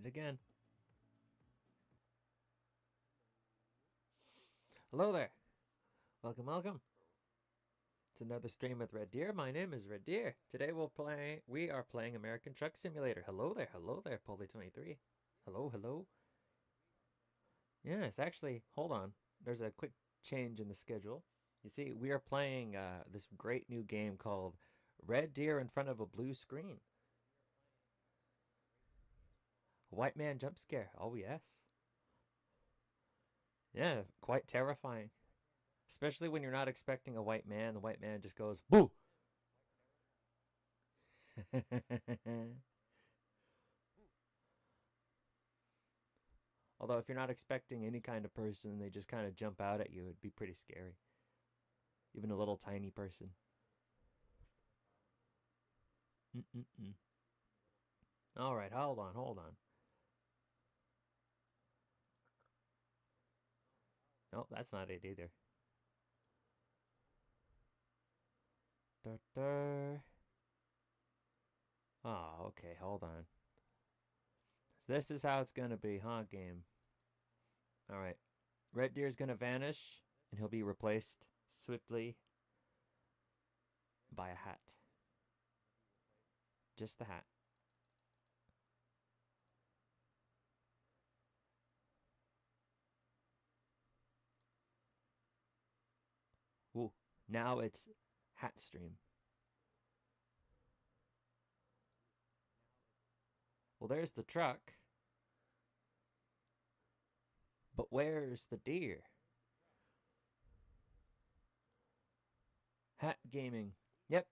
Did it again. Hello there. Welcome, welcome to another stream with Red Deer. My name is Red Deer. Today we are playing American Truck Simulator. Hello there, Polly23. Hello, hello. Yeah, it's actually, hold on. There's a quick change in the schedule. You see, we are playing this great new game called Red Deer in front of a blue screen. A white man jump scare. Oh, yes. Yeah, quite terrifying. Especially when you're not expecting a white man. The white man just goes, boo! Although if you're not expecting any kind of person, they just kind of jump out at you, it'd be pretty scary. Even a little tiny person. Mm-mm-mm. All right, hold on, hold on. No, that's not it either. Oh, okay, hold on. So this is how it's gonna be, huh, game? All right. Red Deer's gonna vanish, and he'll be replaced swiftly by a hat. Just the hat. Ooh, now it's hat stream. Well, there's the truck. But where's the deer? Hat gaming. Yep.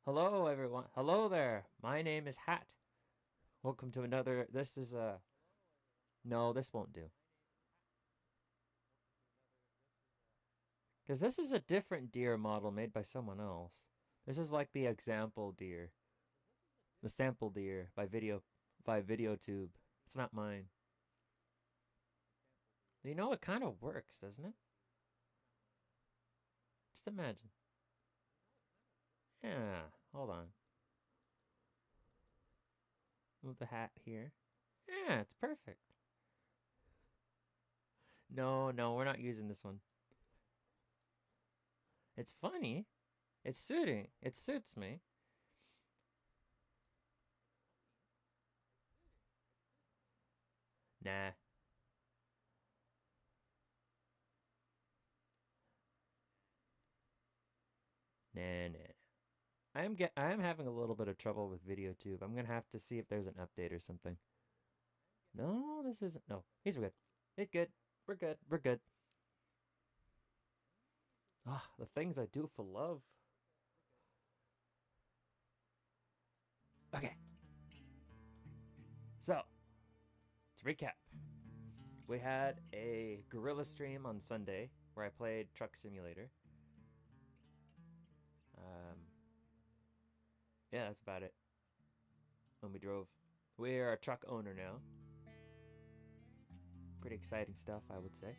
Hello, everyone. Hello there. My name is Hat. Welcome to another. This is a. No, this won't do. Because this is a different deer model made by someone else. This is like the example deer. The sample deer by VideoTube. It's not mine. You know, it kind of works, doesn't it? Just imagine. Yeah, hold on. Move the hat here. Yeah, it's perfect. No, we're not using this one. It's funny. It's suiting. It suits me. Nah. Nah. I am having a little bit of trouble with VideoTube. I'm gonna have to see if there's an update or something. No, this isn't. No, he's good. It's good. We're good. We're good. Ah, the things I do for love. Okay. So, to recap, we had a gorilla stream on Sunday where I played Truck Simulator. Yeah, that's about it. When we drove. We're a truck owner now. Pretty exciting stuff, I would say.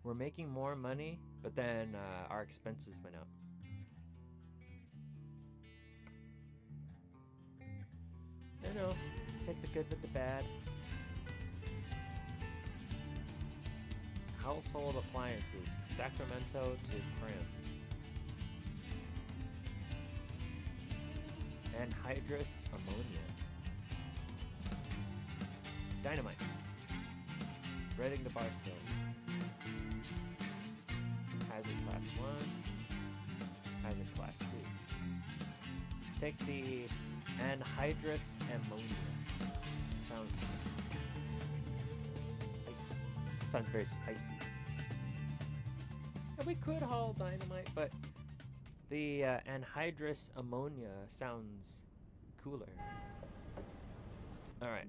We're making more money, but then our expenses went up. I know. Take the good with the bad. Household appliances. Sacramento to Cram. Anhydrous ammonia. Dynamite. Breading the bar stone. Hazard class 1. Hazard class 2. Let's take the anhydrous ammonia. Sounds spicy. Sounds very spicy. And we could haul dynamite, but the anhydrous ammonia sounds cooler. Alright.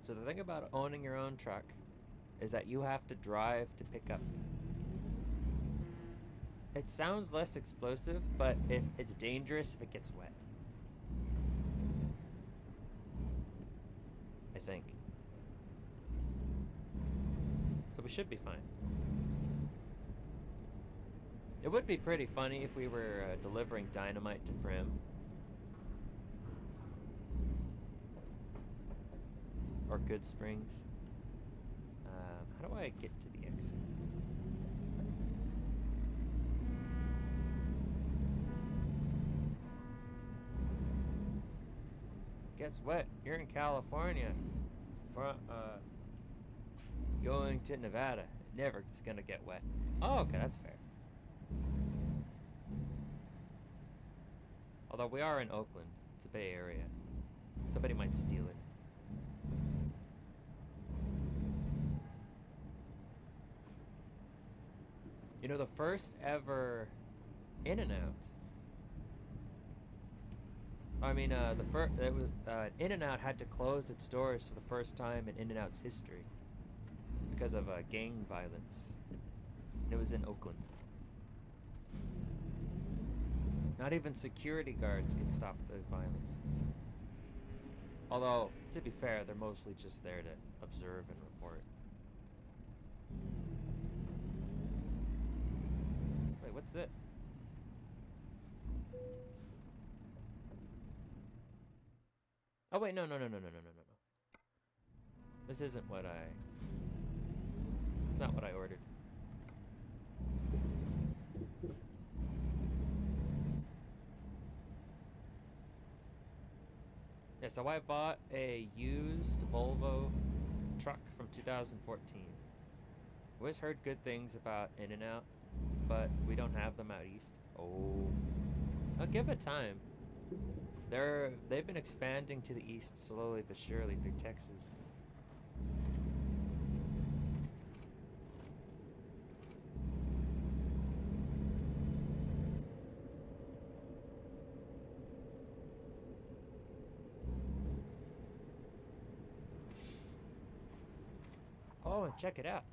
So the thing about owning your own truck is that you have to drive to pick up. It sounds less explosive, but if it's dangerous if it gets wet. I think. So we should be fine. It would be pretty funny if we were delivering dynamite to Prim. Or Good Springs. How do I get to the exit? Gets wet. You're in California. Going to Nevada. Never it's gonna get wet. Oh, okay, that's fair. Although we are in Oakland. It's a Bay Area. Somebody might steal it. You know, the first ever In-N-Out. In-N-Out had to close its doors for the first time in In-N-Out's history because of gang violence. And it was in Oakland. Not even security guards could stop the violence. Although, to be fair, they're mostly just there to observe and report. Wait, what's this? Oh wait, no. This isn't what it's not what I ordered. Yeah, so I bought a used Volvo truck from 2014. Always heard good things about In-N-Out, but we don't have them out east. Oh. I'll give it time. They've been expanding to the east slowly but surely through Texas. Oh, and check it out.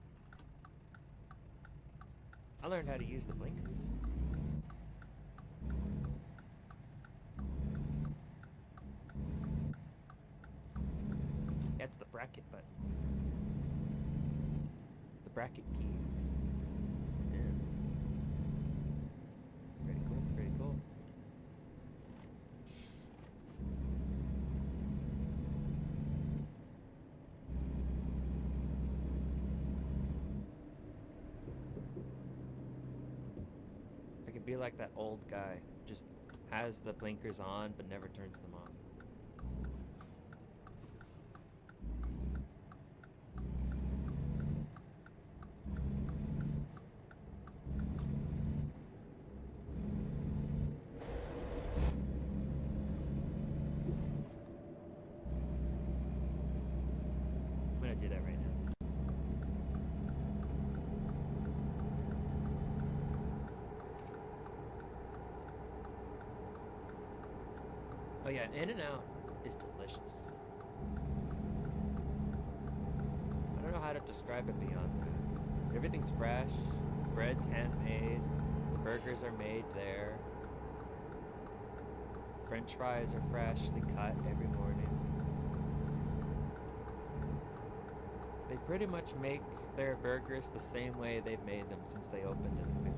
I learned how to use the blinkers. That's the bracket button. The bracket keys. Yeah. Pretty cool, pretty cool. I could be like that old guy, just has the blinkers on but never turns them off. I'm gonna do that right now. Oh yeah, In-N-Out is delicious. I don't know how to describe it beyond that. Everything's fresh, bread's handmade, the burgers are made there. French fries are freshly cut every morning. They pretty much make their burgers the same way they've made them since they opened in the 50s.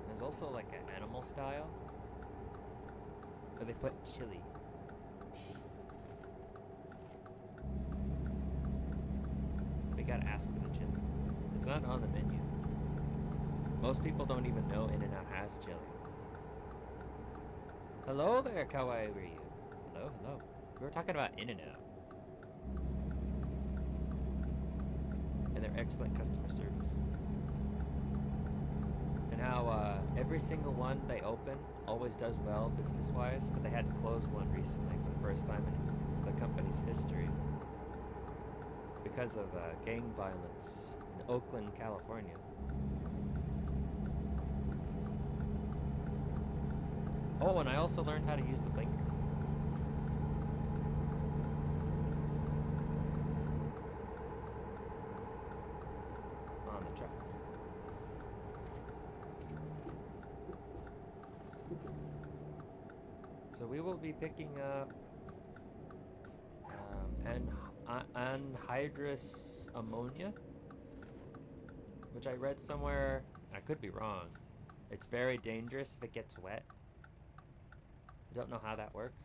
There's also like an animal style where they put chili. We gotta ask for the chili. It's not on the menu. Most people don't even know In-N-Out has chili. Hello there, kawaii Ryu. Hello, hello. We were talking about In-N-Out and their excellent customer service. and how every single one they open always does well business-wise, but they had to close one recently for the first time in the company's history because of gang violence in Oakland, California. Oh, and I also learned how to use the blinkers. On the truck. So we will be picking up anhydrous ammonia, which I read somewhere, I could be wrong. It's very dangerous if it gets wet. I don't know how that works.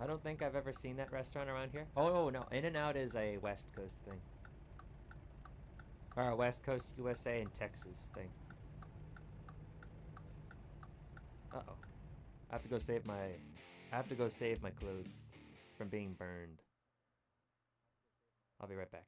I don't think I've ever seen that restaurant around here. Oh, no. In-N-Out is a West Coast thing. Or a West Coast USA and Texas thing. Uh-oh. I have to go save my clothes from being burned. I'll be right back.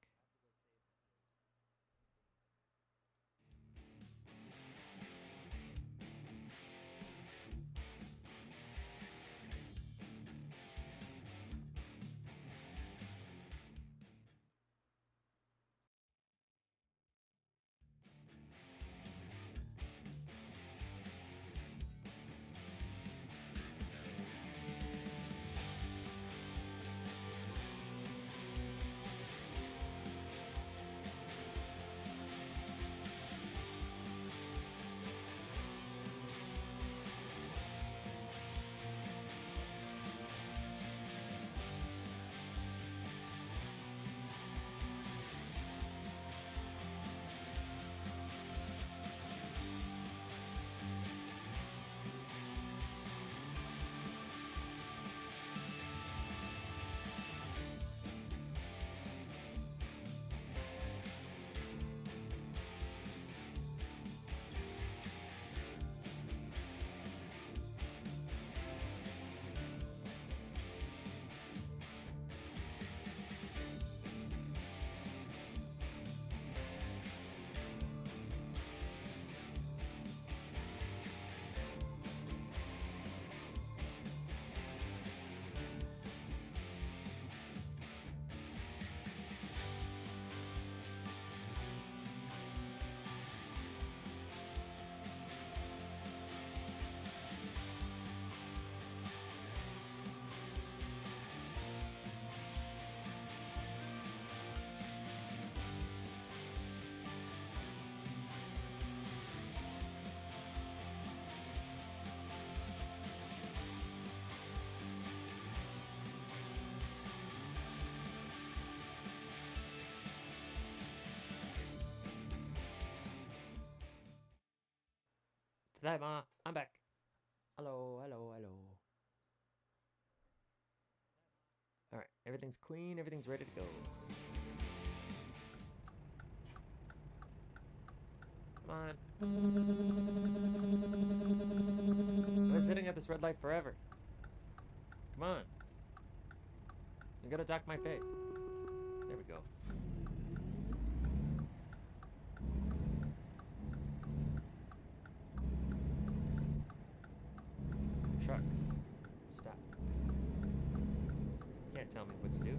Tadaima, I'm back. Hello. Alright, everything's clean, everything's ready to go. Come on. I've been sitting at this red light forever. Come on. You gotta dock my pay. There we go. Trucks. Stop. Can't tell me what to do.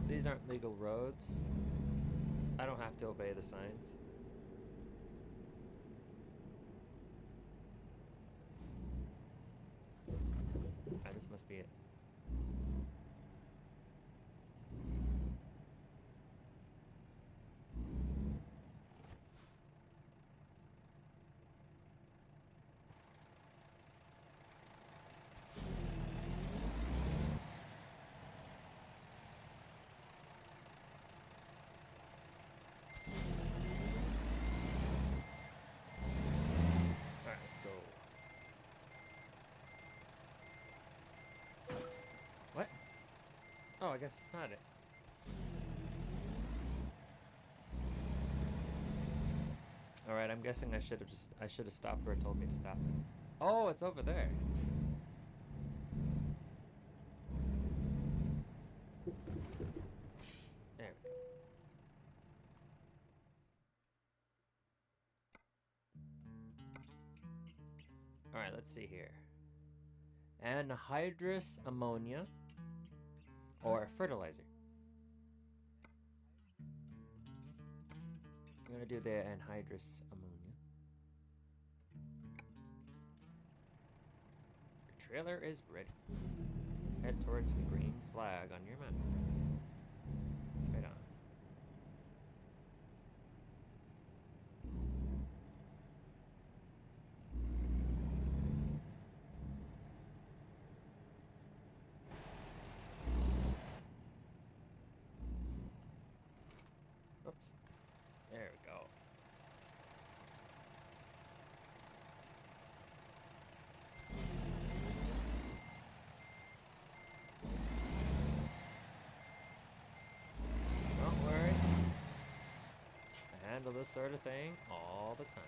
These aren't legal roads. I don't have to obey the signs. Ah, this must be it. Oh, I guess it's not it. All right, I'm guessing I should have stopped where it told me to stop. Oh, it's over there. There we go. All right, let's see here. Anhydrous ammonia or fertilizer. I'm gonna do the anhydrous ammonia. Your trailer is ready. Head towards the green flag on your map. Right on. Oops. There we go. Don't worry. I handle this sort of thing all the time.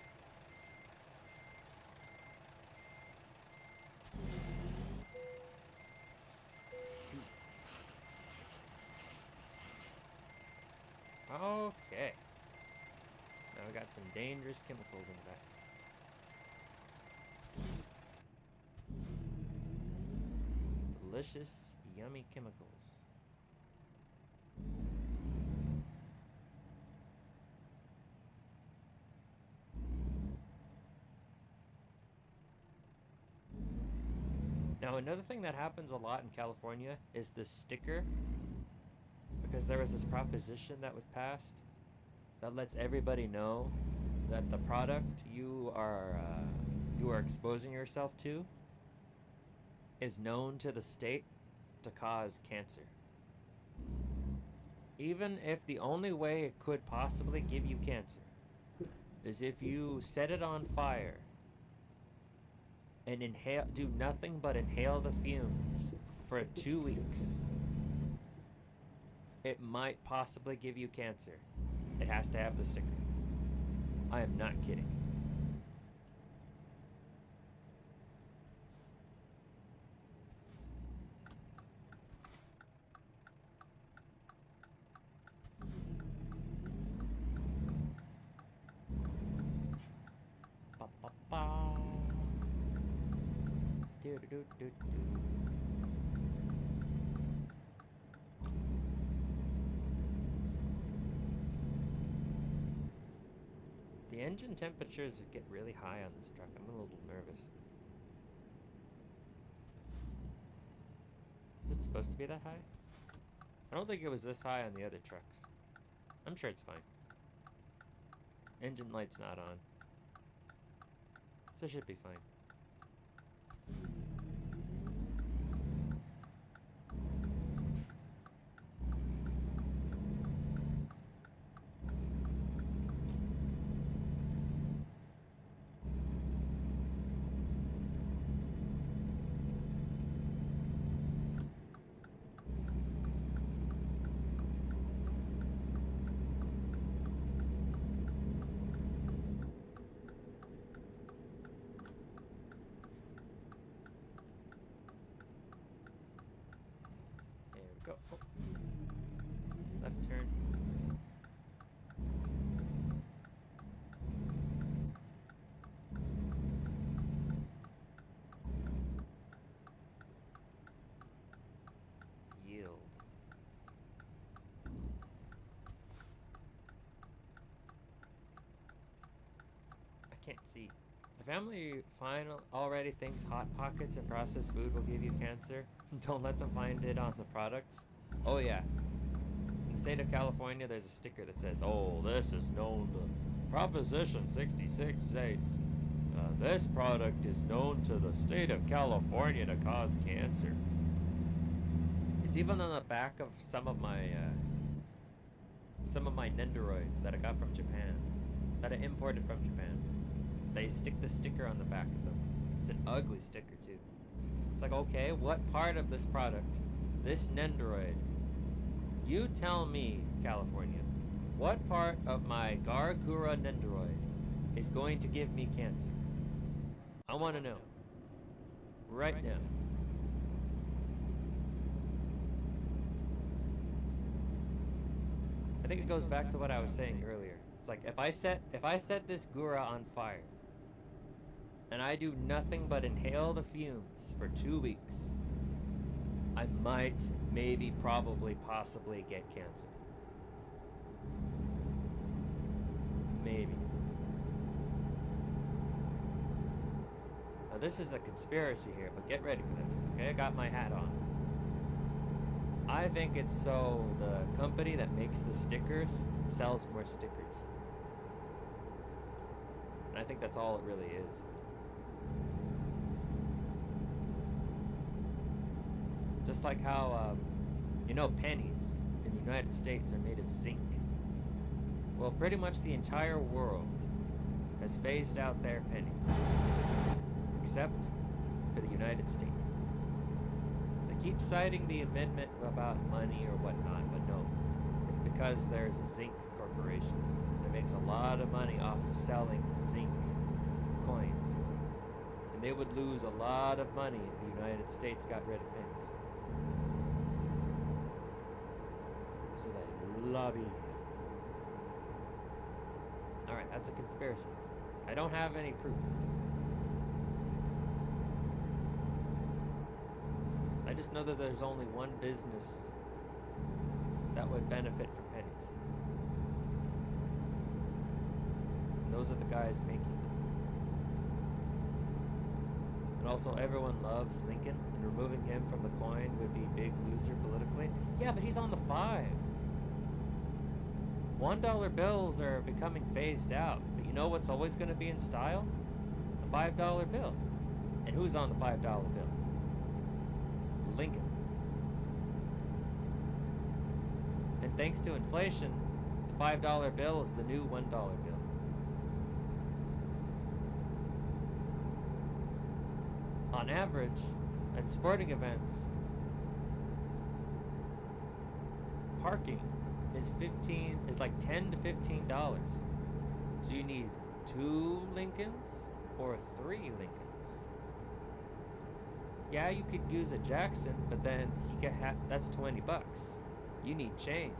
Okay. Now we got some dangerous chemicals in the back. Delicious, yummy chemicals. Now another thing that happens a lot in California is the sticker, because there was this proposition that was passed that lets everybody know that the product you are exposing yourself to is known to the state to cause cancer. Even if the only way it could possibly give you cancer is if you set it on fire and do nothing but inhale the fumes for 2 weeks, it might possibly give you cancer. It has to have the sticker. I am not kidding. Ba ba ba. Do do do do do. The engine temperatures get really high on this truck. I'm a little nervous. Is it supposed to be that high? I don't think it was this high on the other trucks. I'm sure it's fine. Engine light's not on. So it should be fine. Go. Oh. Left turn. Yield. I can't see. My family already thinks Hot Pockets and processed food will give you cancer. Don't let them find it on the products. Oh yeah. In the state of California, there's a sticker that says, oh, this is known to Proposition 66 states. This product is known to the state of California to cause cancer. It's even on the back of some of my Nendoroids that I got from Japan, that I imported from Japan. They stick the sticker on the back of them. It's an ugly sticker too. It's like, okay, what part of this product, this Nendoroid, you tell me, California, what part of my Gargura Nendoroid is going to give me cancer? I want to know. Right now. I think it goes back to what I was saying earlier. It's like if I set this Gura on fire and I do nothing but inhale the fumes for 2 weeks, I might, maybe, probably, possibly get cancer. Maybe. Now this is a conspiracy here, but get ready for this, okay? I got my hat on. I think it's so the company that makes the stickers sells more stickers. And I think that's all it really is. Just like how, you know, pennies in the United States are made of zinc. Well, pretty much the entire world has phased out their pennies, except for the United States. They keep citing the amendment about money or whatnot, but no, it's because there's a zinc corporation that makes a lot of money off of selling zinc coins. And they would lose a lot of money if the United States got rid of pennies. So they lobby. Alright, that's a conspiracy. I don't have any proof. I just know that there's only one business that would benefit from pennies. And those are the guys making them. And also everyone loves Lincoln, and removing him from the coin would be big loser politically. Yeah, but he's on the 5. $1 bills are becoming phased out, but you know what's always going to be in style? The $5 bill. And who's on the $5 bill? Lincoln. And thanks to inflation, the $5 bill is the new $1 bill. On average, at sporting events, parking is like $10 to $15. So you need 2 Lincolns or 3 Lincolns. Yeah, you could use a Jackson, but then that's $20. You need change.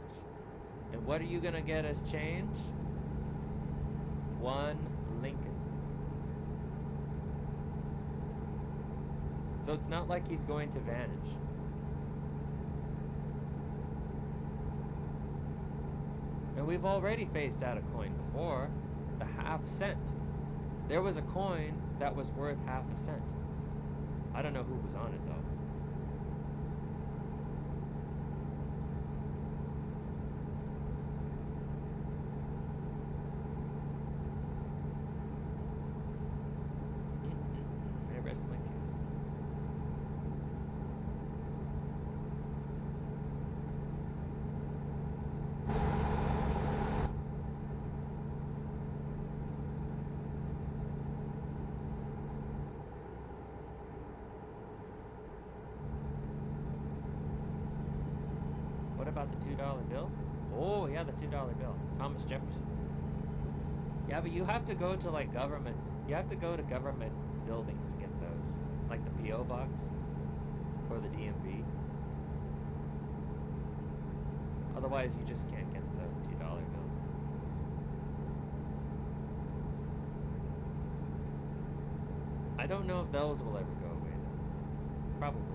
And what are you gonna get as change? 1 Lincoln. So it's not like he's going to vanish. And we've already phased out a coin before, the ½ cent. There was a coin that was worth ½ cent. I don't know who was on it though. I rest my case. What about the $2 bill? Oh, yeah, the $2 bill. Thomas Jefferson. Yeah, but you have to go to like government. You have to go to government buildings to get those. Like the P.O. box or the DMV. Otherwise, you just can't get the $2 bill. I don't know if those will ever go away though. Probably not.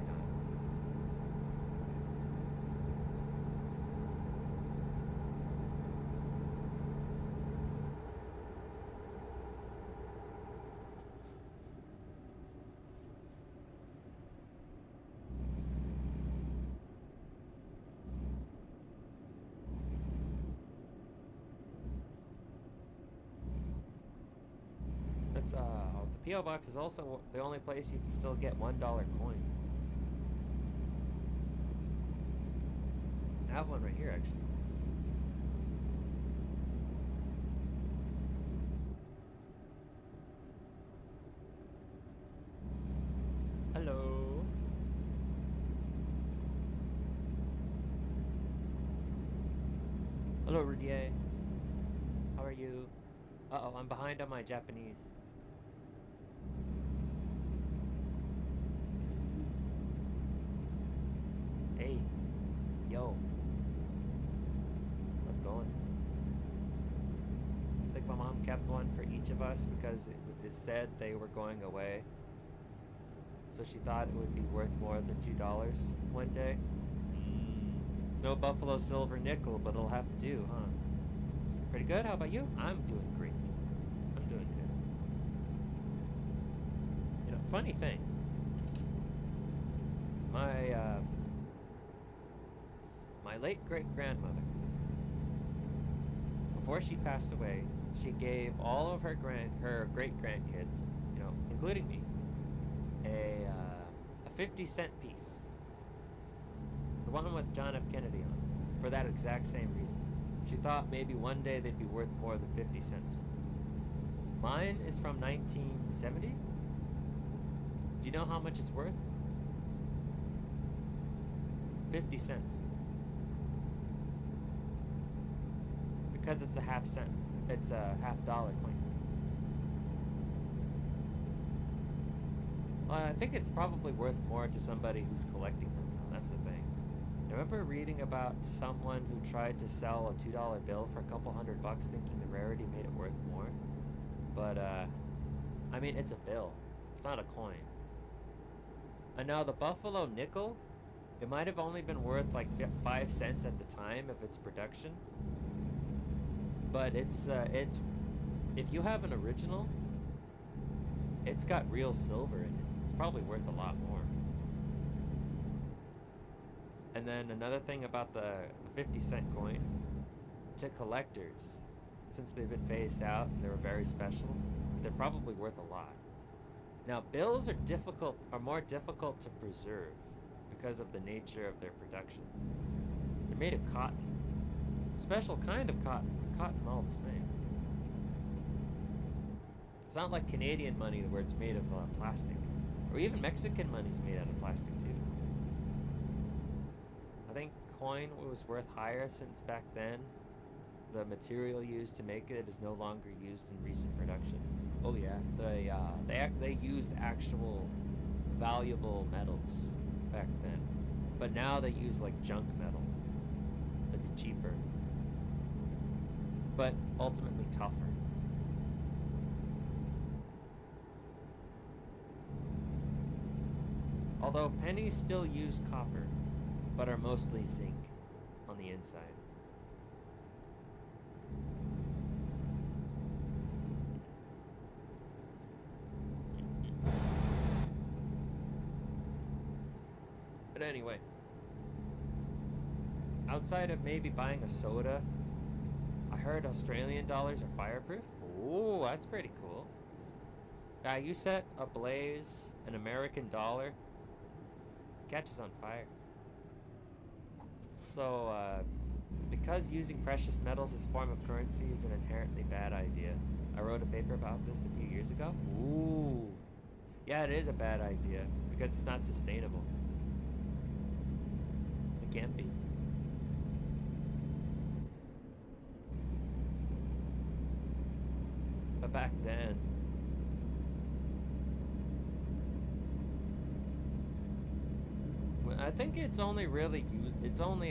The P.O. box is also the only place you can still get $1 coins. I have one right here, actually. Hello. Hello, Rudier. How are you? Uh-oh, I'm behind on my Japanese. Hey, yo, how's it going? I think my mom kept one for each of us because it is said they were going away. So she thought it would be worth more than $2 one day. It's no Buffalo Silver Nickel, but it'll have to do, huh? Pretty good, how about you? I'm doing great. I'm doing good. You know, funny thing. My late great-grandmother, before she passed away, she gave all of her great-grandkids, you know, including me, a 50-cent piece. The one with John F. Kennedy on it, for that exact same reason. She thought maybe one day they'd be worth more than 50 cents. Mine is from 1970. Do you know how much it's worth? 50 cents. Because it's a half cent. It's a $half-dollar coin. Well, I think it's probably worth more to somebody who's collecting them. That's the thing. I remember reading about someone who tried to sell a $2 bill for a couple $100 thinking the rarity made it worth more. But, I mean, it's a bill. It's not a coin. And now the Buffalo nickel, it might have only been worth like 5 cents at the time of its production. But it's if you have an original, it's got real silver in it. It's probably worth a lot more. And then another thing about the 50-cent coin, to collectors, since they've been phased out and they were very special, they're probably worth a lot. Now, bills are more difficult to preserve because of the nature of their production. They're made of cotton. Special kind of cotton, but cotton all the same. It's not like Canadian money where it's made of plastic. Or even Mexican money's made out of plastic too. I think coin was worth higher since back then the material used to make it is no longer used in recent production. Oh yeah, they used actual valuable metals back then, but now they use like junk metal. It's cheaper, but ultimately tougher. Although pennies still use copper, but are mostly zinc on the inside. But anyway, outside of maybe buying a soda, I heard Australian dollars are fireproof. Ooh, that's pretty cool. You set ablaze an American dollar, catches on fire. So, because using precious metals as a form of currency is an inherently bad idea. I wrote a paper about this a few years ago. Ooh. Yeah, it is a bad idea because it's not sustainable. It can't be. But back then, I think it's only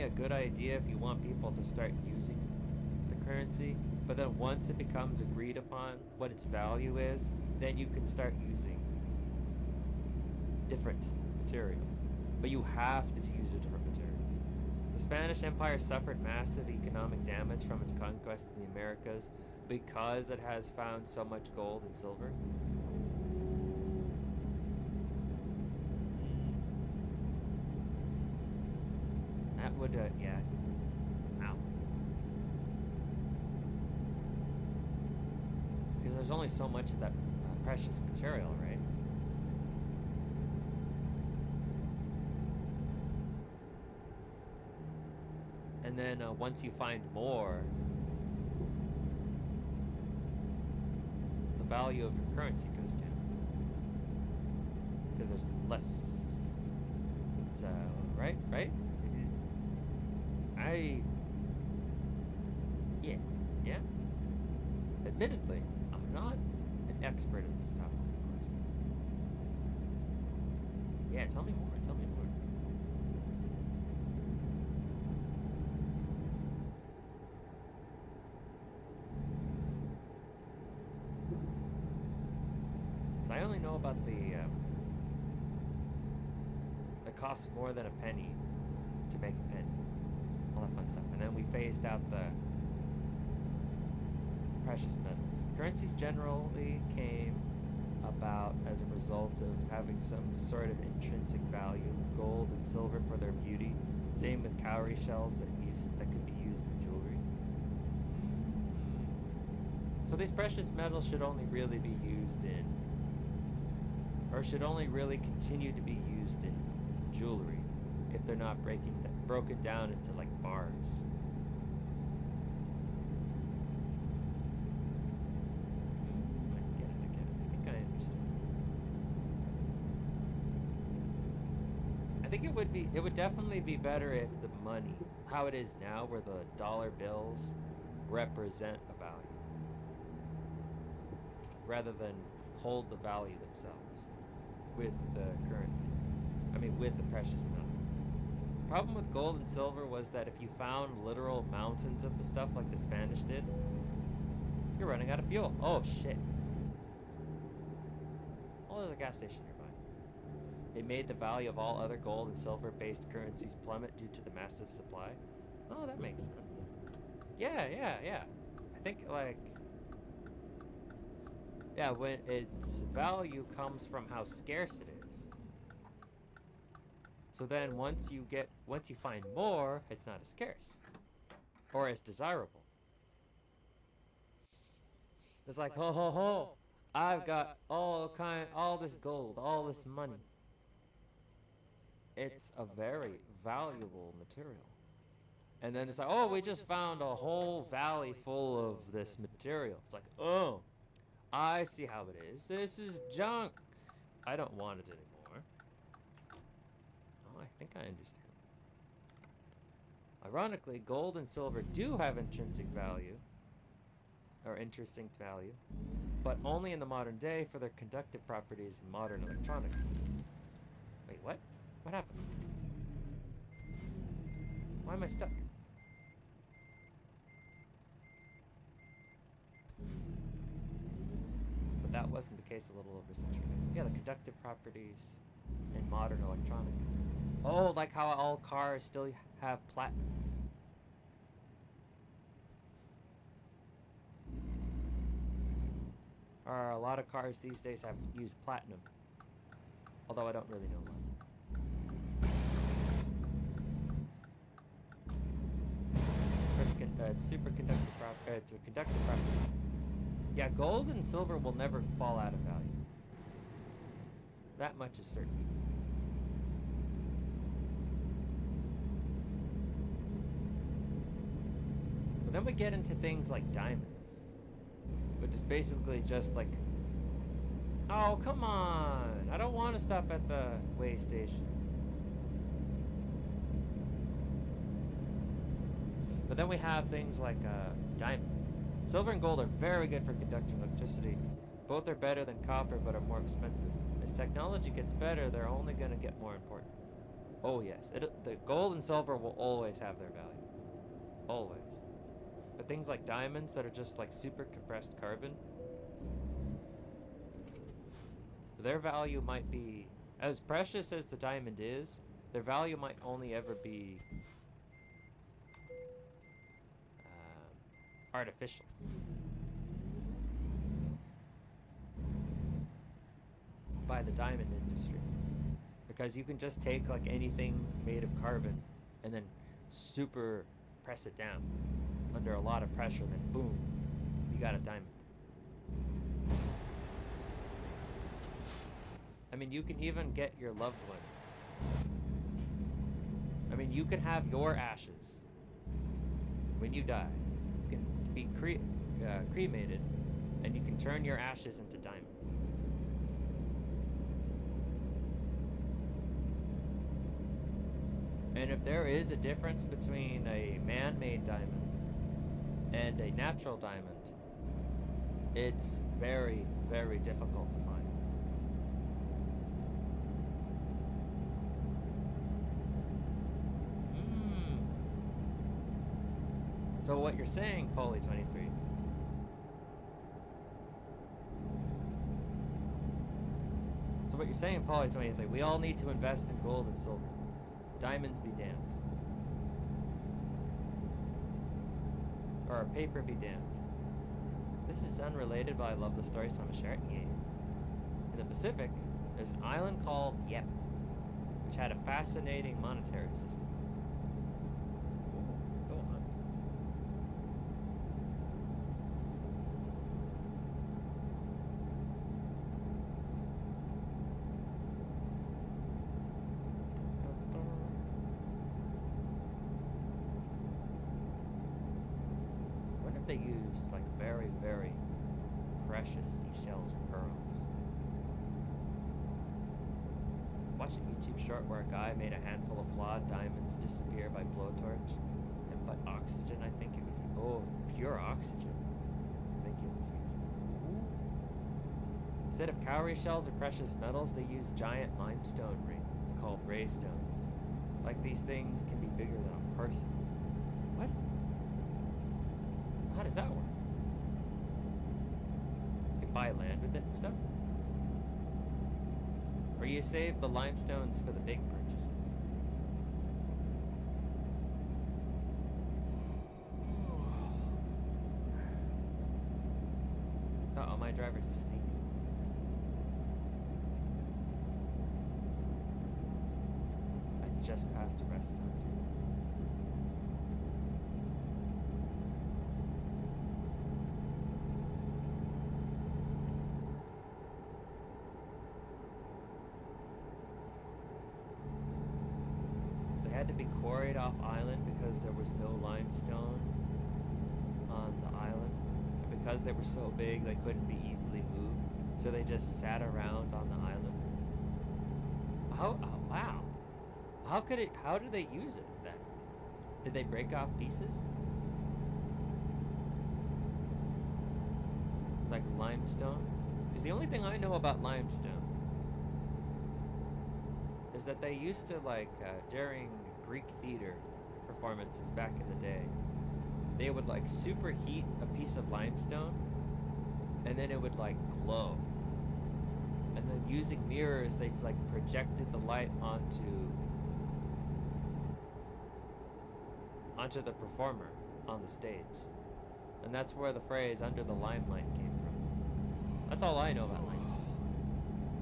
a good idea if you want people to start using the currency, but then once it becomes agreed upon what its value is, then you can start using different material. But you have to use a different material. The Spanish Empire suffered massive economic damage from its conquest in the Americas because it has found so much gold and silver. That would, yeah. Ow. Because there's only so much of that precious material, right? And then once you find more, the value of your currency goes down. Because there's less. It's, right? Yeah. Admittedly, I'm not an expert in this topic, of course. Yeah, tell me more, tell me more. So I only know about it costs more than a penny to make a penny. All that fun stuff. And then we phased out the precious metals. Currencies generally came about as a result of having some sort of intrinsic value. Gold and silver for their beauty. Same with cowrie shells that could be used in jewelry. So these precious metals should only really be used in, or should only really continue to be used in jewelry if they're not broken down into like bars. I get it. I think I understand. I think it would definitely be better if the money, how it is now, where the dollar bills represent a value rather than hold the value themselves with the currency. I mean, with the precious metal. Problem with gold and silver was that if you found literal mountains of the stuff like the Spanish did, you're running out of fuel. Oh shit. Oh, there's a gas station nearby. It made the value of all other gold and silver based currencies plummet due to the massive supply. Oh, that makes sense. Yeah. I think like, yeah, when its value comes from how scarce it is. So then once you find more, it's not as scarce or as desirable. It's like, ho ho ho, I've got all this gold, all this money. It's a very valuable material. And then it's like, oh, we just found a whole valley full of this material. It's like, oh, I see how it is. This is junk. I don't want it anymore. Oh, I think I understand. Ironically, gold and silver do have intrinsic value, or interesting value, but only in the modern day for their conductive properties in modern electronics. Wait, what? What happened? Why am I stuck? But that wasn't the case a little over a century ago. Yeah, the conductive properties in modern electronics. Oh, like how all cars still have platinum. Or a lot of cars these days have used platinum. Although I don't really know why. It's superconductive property. It's a conductive property. Yeah, gold and silver will never fall out of value. That much is certain. But then we get into things like diamonds, which is basically just like, oh, come on, I don't want to stop at the way station. But then we have things like diamonds. Silver and gold are very good for conducting electricity. Both are better than copper, but are more expensive. As technology gets better, they're only going to get more important. Oh yes, the gold and silver will always have their value. Always. But things like diamonds that are just like super compressed carbon, their value might be, as precious as the diamond is, their value might only ever be artificial. By the diamond industry. Because you can just take like anything made of carbon and then super press it down under a lot of pressure, then boom, you got a diamond. I mean, you can even get your loved ones. I mean, you can have your ashes when you die. You can be cremated, and you can turn your ashes into diamond. And if there is a difference between a man-made diamond and a natural diamond, It's very, very difficult to find. So what you're saying, Poly23, what you're saying, Poly23, we all need to invest in gold and silver. Diamonds be damned. Or paper be damned. This is unrelated, but I love the story, so I'm gonna share it. Yeah. In the Pacific, there's an island called Yep, which had a fascinating monetary system. Go on. What if they used like very, very precious seashells or pearls? Watched a YouTube short where a guy made a handful of flawed diamonds disappear by blowtorch, and but oxygen, I think it was. Oh, pure oxygen. I think it was used. Instead of cowrie shells or precious metals, they use giant limestone rings called ray stones. Like these things can be bigger than a person. What? How does that work? You can buy land with it and stuff? Or you save the limestones for the big purchases? Uh-oh, my driver's sneaking. I just passed a rest stop too. Had to be quarried off island because there was no limestone on the island, and because they were so big they couldn't be easily moved, so they just sat around on the island. Oh wow, how did they use it then? Did they break off pieces like limestone? Because the only thing I know about limestone is that they used to, like, during Greek theater performances back in the day, they would, like, superheat a piece of limestone, and then it would, like, glow. And then using mirrors, they, like, projected the light onto the performer on the stage. And that's where the phrase, under the limelight, came from. That's all I know about limestone.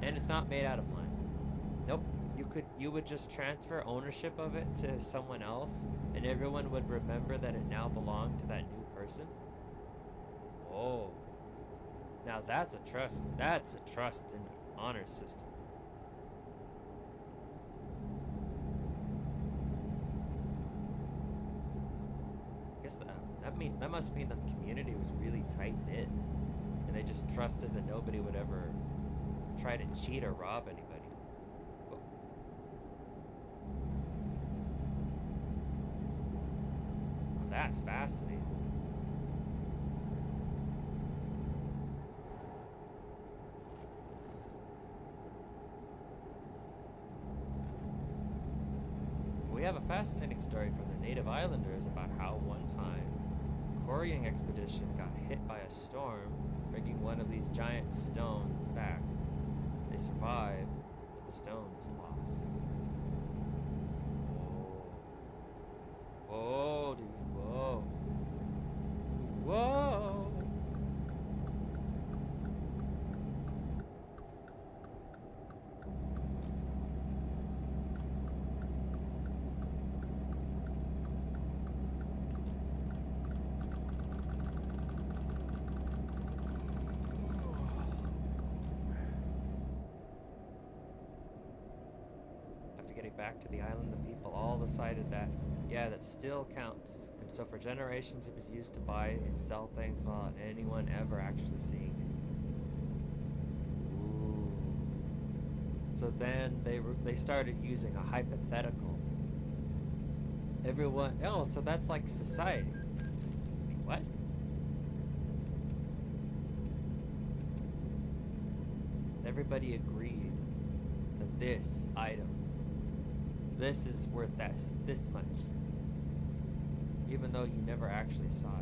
And it's not made out of lime. Nope. You would just transfer ownership of it to someone else, and everyone would remember that it now belonged to that new person. Whoa. Now that's a trust and honor system. I guess that must mean that the community was really tight knit, and they just trusted that nobody would ever try to cheat or rob anybody. That's fascinating. We have a fascinating story from the native islanders about how one time a quarrying expedition got hit by a storm, bringing one of these giant stones back. They survived, but the stone was lost. Whoa. Whoa, dude. Whoa. Whoa. After getting back to the island, the people all decided that, yeah, that still counts. And so for generations it was used to buy and sell things without anyone ever actually seeing it. Ooh. So then they started using a hypothetical. So that's like society. What? everybody agreed that this item, this is worth this much, even though you never actually saw it.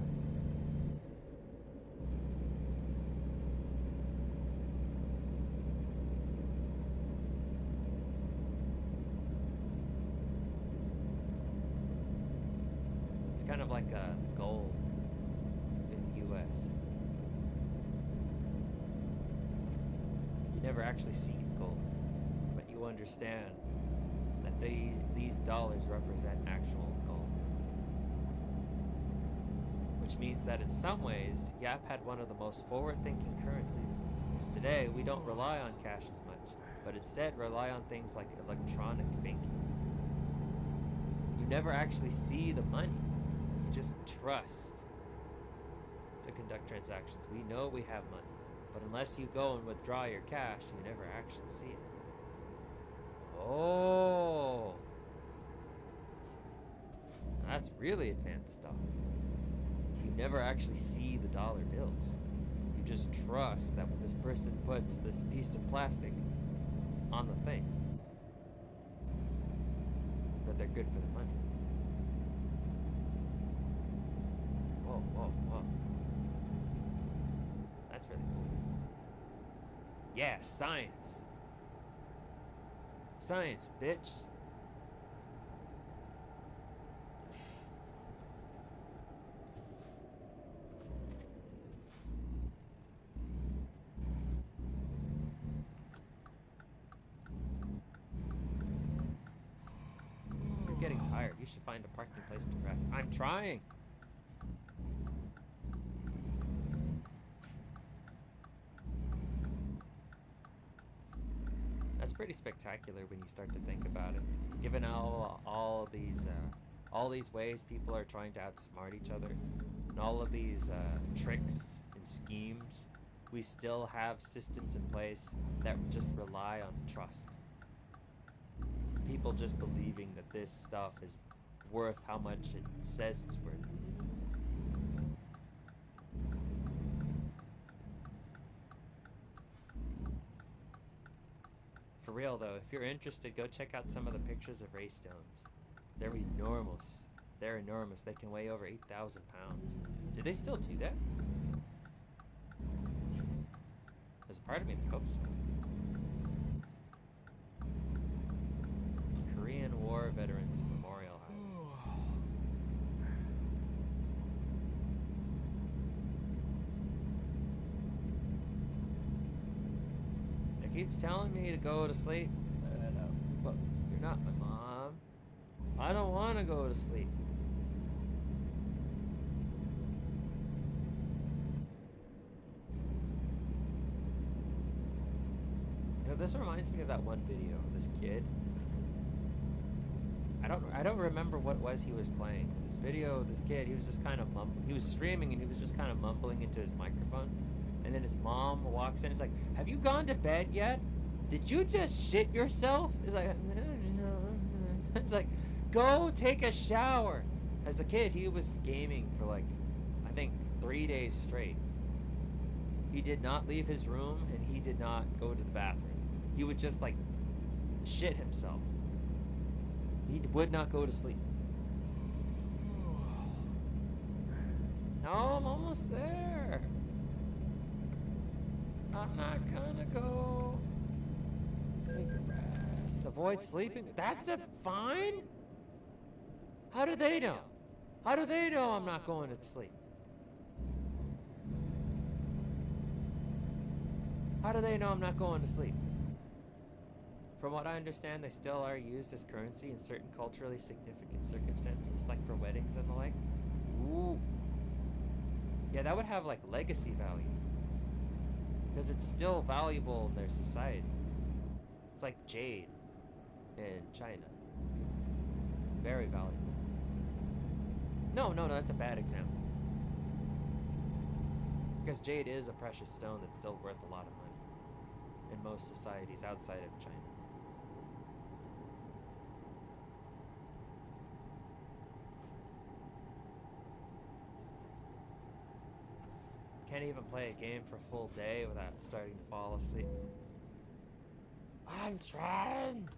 It's kind of like the gold in the US. You never actually see the gold, but you understand that these dollars represent actual gold. Which means that in some ways, Yap had one of the most forward-thinking currencies. Because today, we don't rely on cash as much, but instead rely on things like electronic banking. You never actually see the money. You just trust to conduct transactions. We know we have money, but unless you go and withdraw your cash, you never actually see it. Oh, that's really advanced stuff. You never actually see the dollar bills. You just trust that when this person puts this piece of plastic on the thing, that they're good for the money. Whoa, whoa, whoa. That's really cool. Yeah, science. Science, bitch. You're getting tired. You should find a parking place to rest. I'm trying. That's pretty spectacular when you start to think about it. Given how all these ways people are trying to outsmart each other, and all of these tricks and schemes, we still have systems in place that just rely on trust. People just believing that this stuff is worth how much it says it's worth. For real though, if you're interested, go check out some of the pictures of ray stones. They're enormous. They're enormous. They can weigh over 8,000 pounds. Do they still do that? There's a part of me that hopes so. Korean War Veterans Memorial High. It keeps telling me to go to sleep, but you're not my mom. I don't want to go to sleep. You know, this reminds me of that one video of this kid. I don't remember what it was he was playing. This video, this kid, he was just kind of he was streaming and he was just kind of mumbling into his microphone. And then his mom walks in. It's like, have you gone to bed yet? Did you just shit yourself? It's like, no. It's like, go take a shower. As the kid, he was gaming for like, I think 3 days straight. He did not leave his room and he did not go to the bathroom. He would just like shit himself. He would not go to sleep. No, I'm almost there. I'm not gonna go. Take a rest. Avoid sleeping. That's a fine? How do they know? How do they know I'm not going to sleep? How do they know I'm not going to sleep? From what I understand, they still are used as currency in certain culturally significant circumstances, like for weddings and the like. Ooh. Yeah, that would have like legacy value. Because it's still valuable in their society. It's like jade in China. Very valuable. No, that's a bad example. Because jade is a precious stone that's still worth a lot of money in most societies outside of China. Can't even play a game for a full day without starting to fall asleep. I'm trying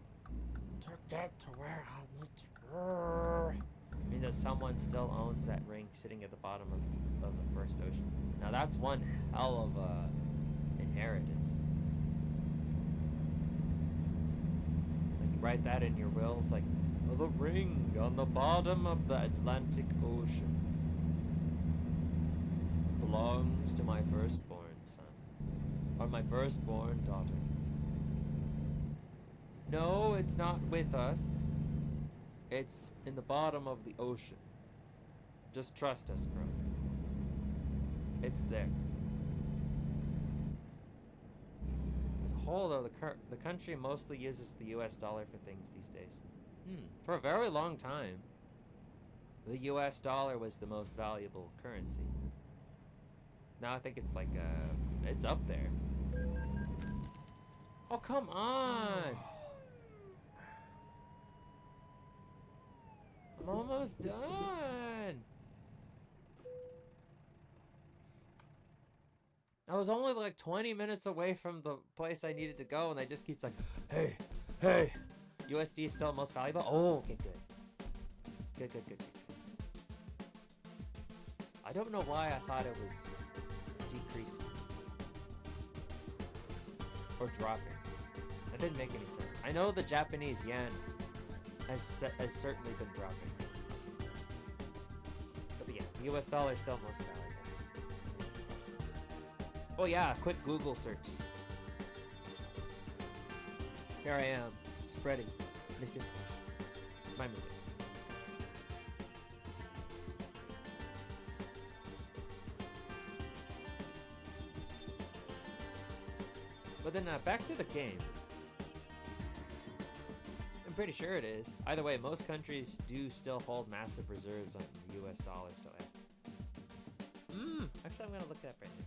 to get to where I need to go. Means that someone still owns that ring sitting at the bottom of the first ocean. Now that's one hell of a inheritance. Like you write that in your will, it's like, the ring on the bottom of the Atlantic Ocean belongs to my firstborn son, or my firstborn daughter. No, it's not with us. It's in the bottom of the ocean. Just trust us, bro. It's there. As a whole, though, the country mostly uses the US dollar for things these days. For a very long time, the US dollar was the most valuable currency. Now I think it's like, it's up there. Oh, come on! I'm almost done! I was only like 20 minutes away from the place I needed to go, and they just keep like, hey, USD is still most valuable? Oh, okay, good. Good. I don't know why I thought it was decreasing. Or dropping. That didn't make any sense. I know the Japanese yen has certainly been dropping. But yeah, the US dollar is still most valuable. Oh yeah, quick Google search. Here I am, spreading misinformation. My mistake. But then back to the game. I'm pretty sure it is. Either way, most countries do still hold massive reserves on the US dollar, so actually I'm gonna look that up right now.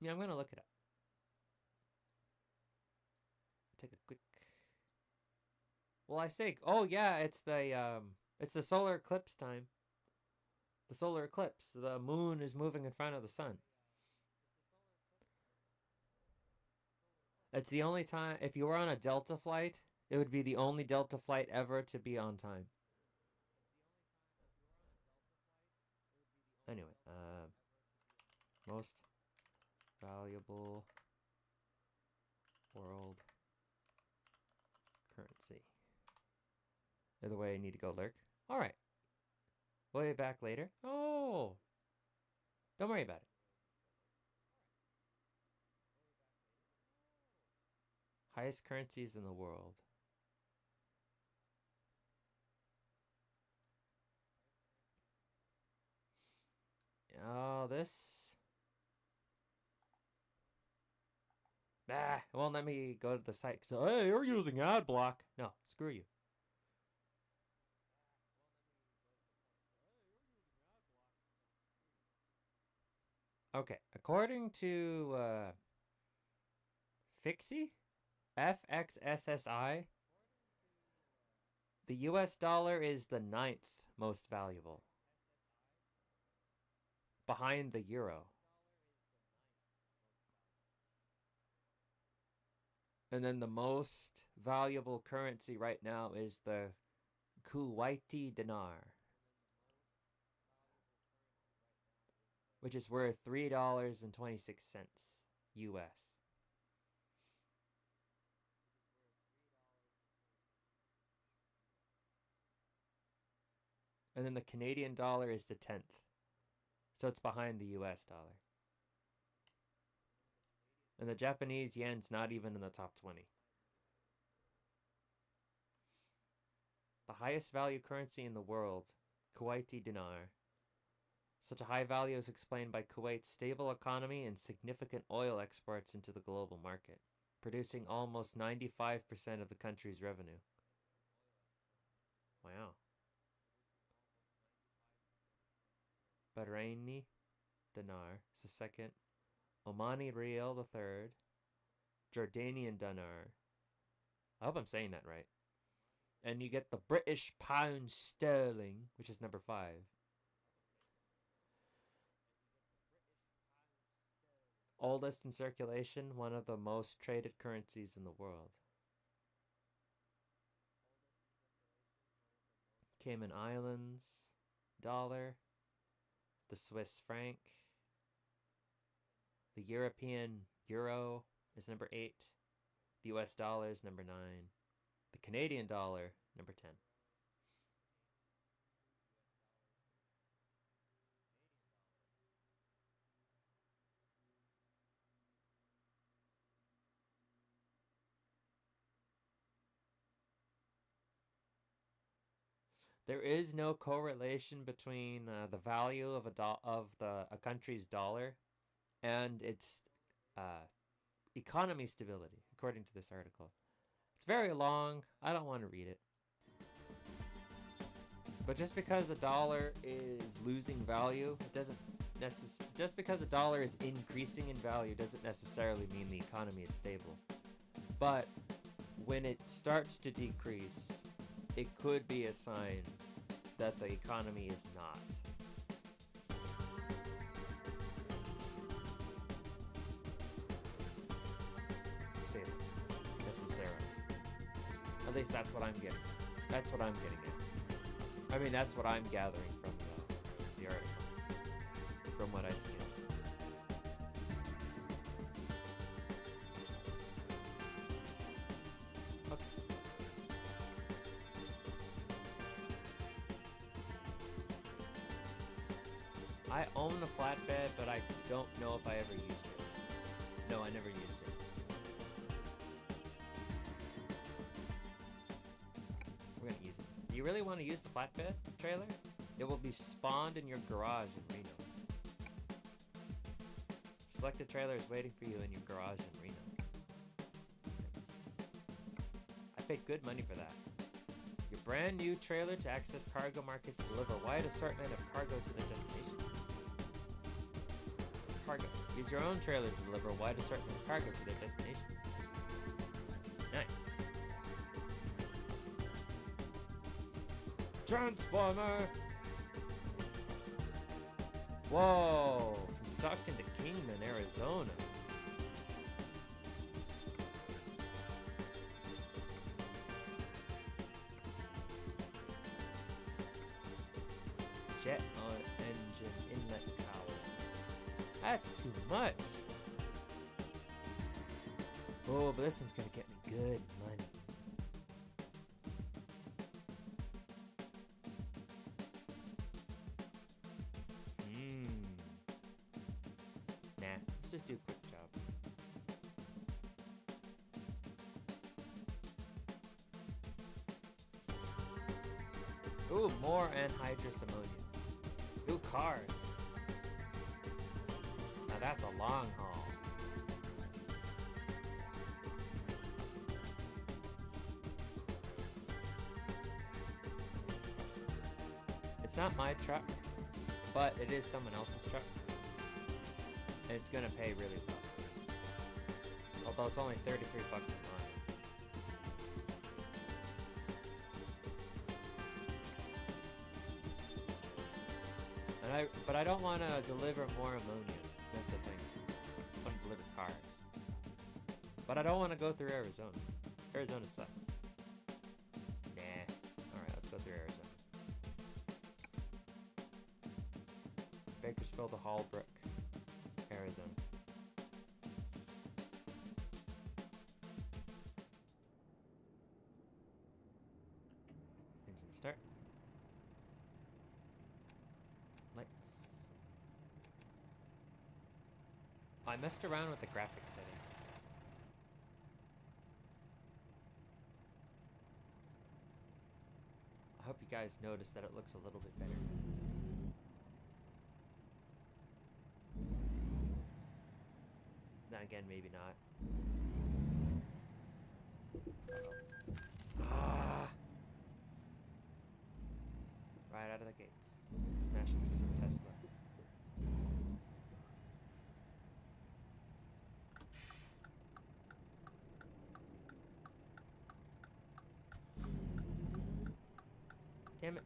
Yeah, I'm gonna look it up. Take a quick. Well, I say, oh yeah, it's the solar eclipse time. The solar eclipse. The moon is moving in front of the sun. It's the only time. If you were on a Delta flight, it would be the only Delta flight ever to be on time. Anyway, most valuable world currency. Either way, I need to go lurk. All right. We'll be back later. Oh, don't worry about it. Highest currencies in the world. Oh, this. It won't let me go to the site. So, hey, you're using ad block. No, screw you. Okay, according to Fixie, FXSSI, the US dollar is the 9th most valuable, behind the euro. And then the most valuable currency right now is the Kuwaiti dinar, which is worth $3.26 US. And then the Canadian dollar is the 10th. So it's behind the US dollar. And the Japanese yen's not even in the top 20. The highest value currency in the world, Kuwaiti dinar. Such a high value is explained by Kuwait's stable economy and significant oil exports into the global market, producing almost 95% of the country's revenue. Wow. Bahraini dinar is the second. Omani rial the third. Jordanian dinar. I hope I'm saying that right. And you get the British pound sterling, which is number 5. Oldest in circulation, one of the most traded currencies in the world. Cayman Islands, dollar, the Swiss franc, the European euro is number 8, the US dollar is number 9, the Canadian dollar, number 10. There is no correlation between the value of a country's dollar and its economy stability, according to this article. It's very long. I don't want to read it. But just because the dollar is losing value, it doesn't just because the dollar is increasing in value doesn't necessarily mean the economy is stable. But when it starts to decrease, it could be a sign that the economy is not. Stable, necessarily. At least that's what I'm getting. That's what I'm getting at. I mean, that's what I'm gathering from the article. From what I see. I own a flatbed, but I don't know if I ever used it. No, I never used it. We're gonna use it. Do you really want to use the flatbed trailer? It will be spawned in your garage in Reno. Selected trailer is waiting for you in your garage in Reno. I paid good money for that. Your brand new trailer to access cargo market to deliver a wide assortment of cargo to their destination. Cargo. Use your own trailer to deliver a wide assortment of cargo to their destinations. Nice. Transformer! Whoa! From Stockton to Kingman, Arizona. Jet on engine inlet cowl. That's too much. Oh, but this one's gonna get me good money. Nah, let's just do a quick job. Ooh, more anhydrous ammonia. Ooh, cars. Now that's a long haul. It's not my truck, but it is someone else's truck. And it's gonna pay really well. Although it's only 33 bucks a mile. But I don't want to deliver more ammonia. That's the thing. I want to deliver cars. But I don't want to go through Arizona. Arizona sucks. Nah. Alright, let's go through Arizona. Bakersfield to Hallbrook, Arizona. Engine start. Lights. I messed around with the graphics setting. I hope you guys notice that it looks a little bit better. Then again, maybe not. Ah! Right out of the gates. Smash into some Tesla. Damn it.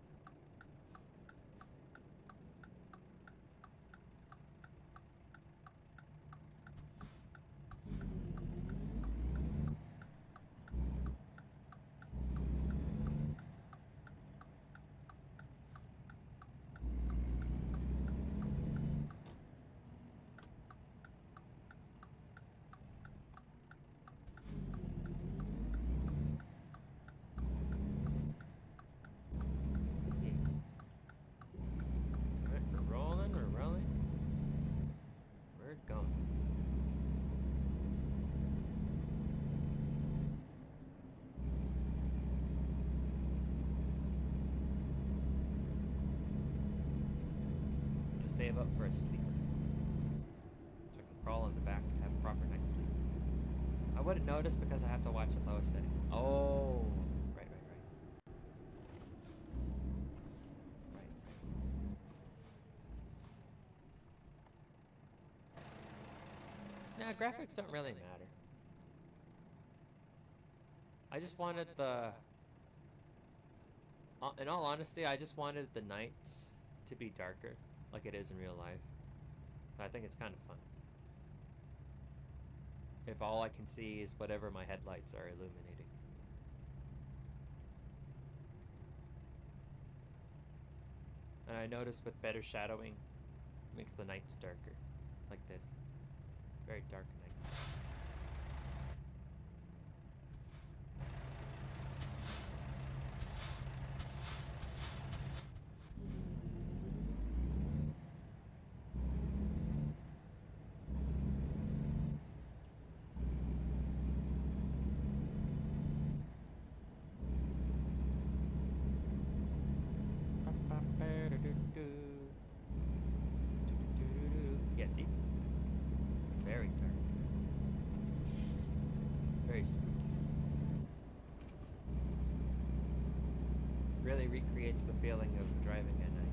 save up for a sleep. So I can crawl on the back and have a proper night's sleep. I wouldn't notice because I have to watch at lowest setting. Oh, right. Nah, graphics don't really matter. I just wanted the... in all honesty, I just wanted the nights to be darker, like it is in real life. I think it's kind of fun. If all I can see is whatever my headlights are illuminating. And I noticed with better shadowing, makes the nights darker, like this. Very dark night. Yeah, see? Very dark. Very spooky. Really recreates the feeling of driving at night.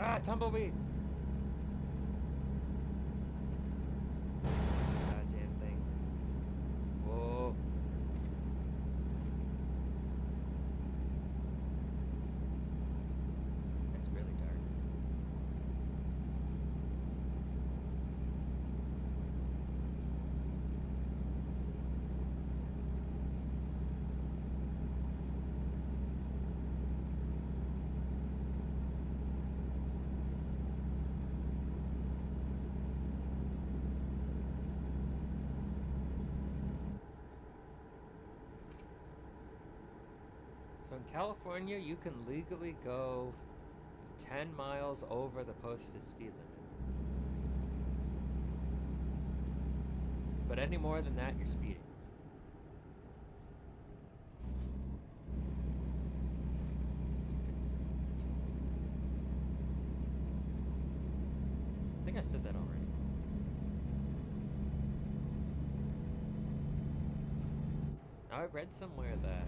Ah, tumbleweeds! Goddamn things. Whoa. It's really dark. So in California, you can legally go 10 miles over the posted speed limit. But any more than that, you're speeding. I think I've said that already. Now I read somewhere that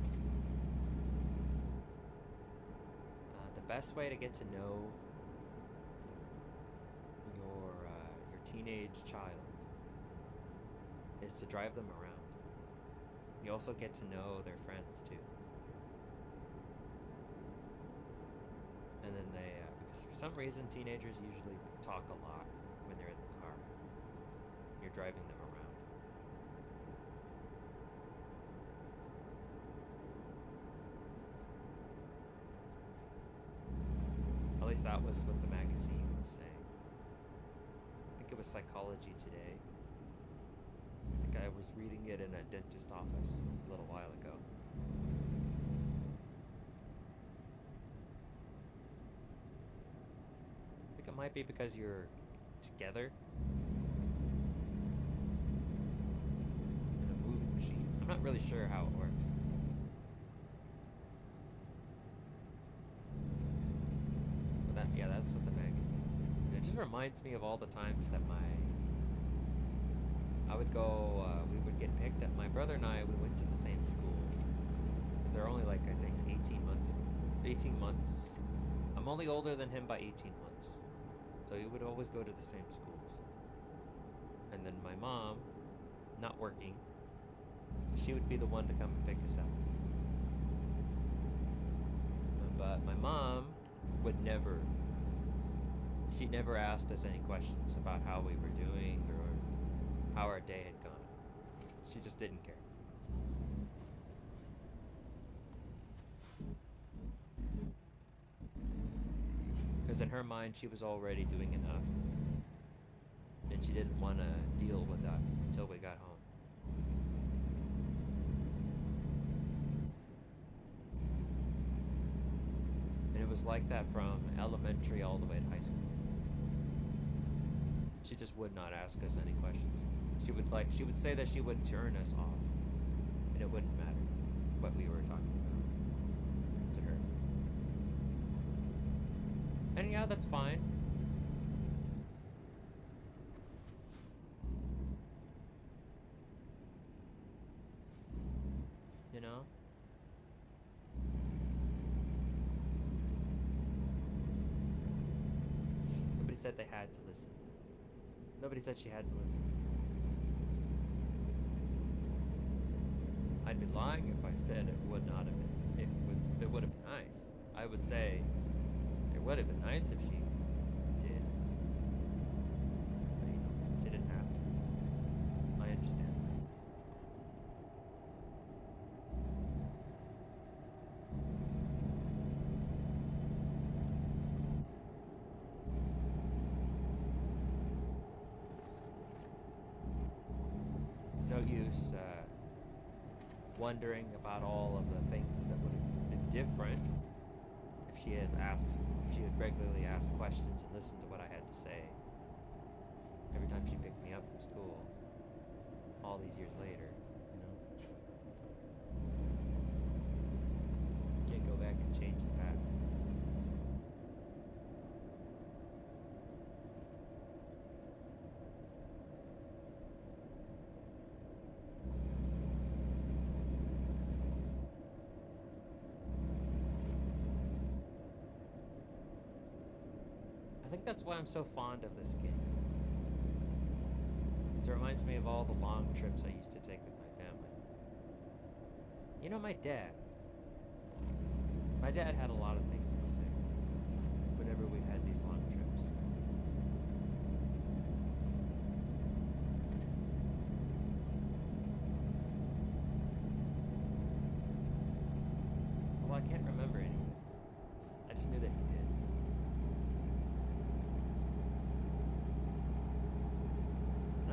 the best way to get to know your teenage child is to drive them around. You also get to know their friends too. And then because for some reason teenagers usually talk a lot when they're in the car. You're driving them around. At least that was what the magazine was saying. I think it was Psychology Today. I think I was reading it in a dentist office a little while ago. I think it might be because you're together in a moving machine. I'm not really sure how it works. Yeah, that's what the magazine said. And it just reminds me of all the times that I would go, we would get picked up. My brother and I, we went to the same school. Because they're only like, I think, 18 months. I'm only older than him by 18 months. So he would always go to the same schools. And then my mom not working. She would be the one to come and pick us up. But my mom would never, she never asked us any questions about how we were doing or how our day had gone. She just didn't care. Because in her mind, she was already doing enough. And she didn't want to deal with us until we got home. And it was like that from elementary all the way to high school. She just would not ask us any questions. She would say that she would turn us off. And it wouldn't matter what we were talking about to her. And yeah, that's fine. You know? Nobody said they had to listen. Nobody said she had to listen. I'd be lying if I said it would not have been. It would have been nice. I would say it would have been nice if she did. But, you know, she didn't have to. I understand. No use wondering about all of the things that would have been different if she had regularly asked questions and listened to what I had to say every time she picked me up from school all these years later, you know. Can't go back and change the past. I think that's why I'm so fond of this game. It reminds me of all the long trips I used to take with my family. You know, my dad had a lot of things to say whenever we had these long trips. Well, I can't remember anything. I just knew that he did.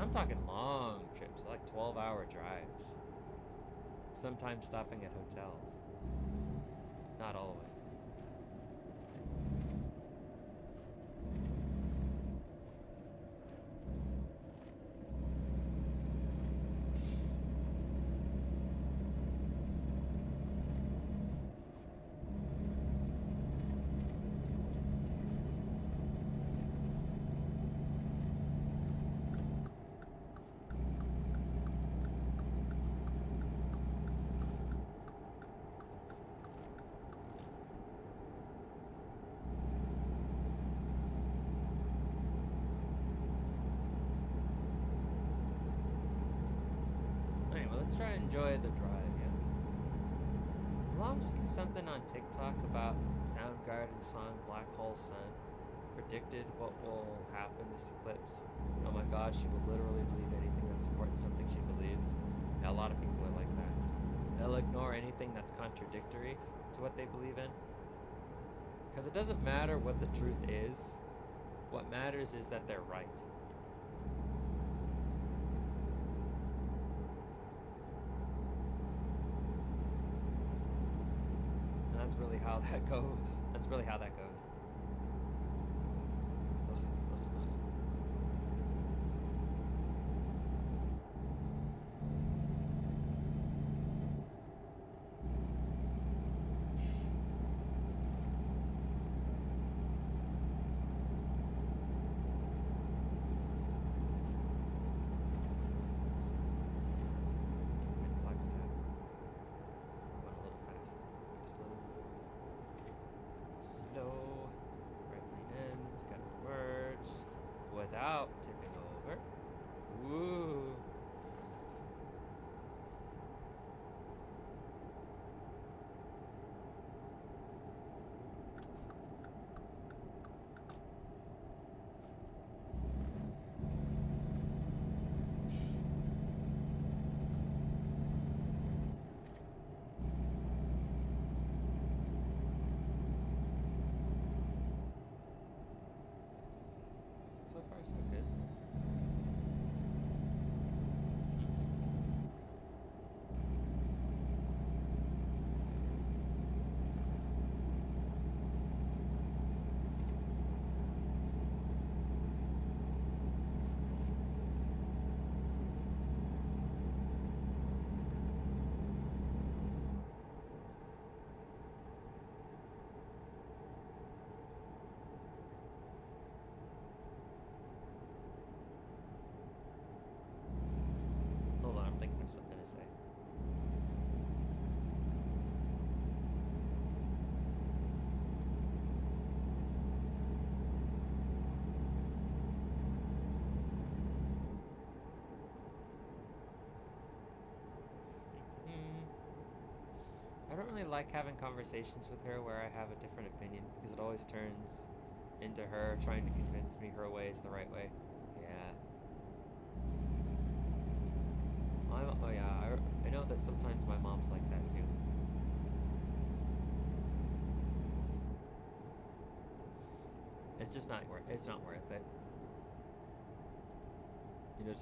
I'm talking long trips, like 12-hour drives. Sometimes stopping at hotels. Not always. Let's try and enjoy the drive, yeah. Well, I'm seeing something on TikTok about Soundgarden's song Black Hole Sun predicted what will happen this eclipse. Oh my god, she will literally believe anything that supports something she believes. Yeah, a lot of people are like that. They'll ignore anything that's contradictory to what they believe in. Because it doesn't matter what the truth is. What matters is that they're right. That's really how that goes. That's really how that goes. So far, so good. Hold on, I'm thinking of something to say. I don't really like having conversations with her where I have a different opinion because it always turns into her trying to convince me her way is the right way. Yeah. Oh yeah, I know that sometimes my mom's like that too. It's just not worth it. You know,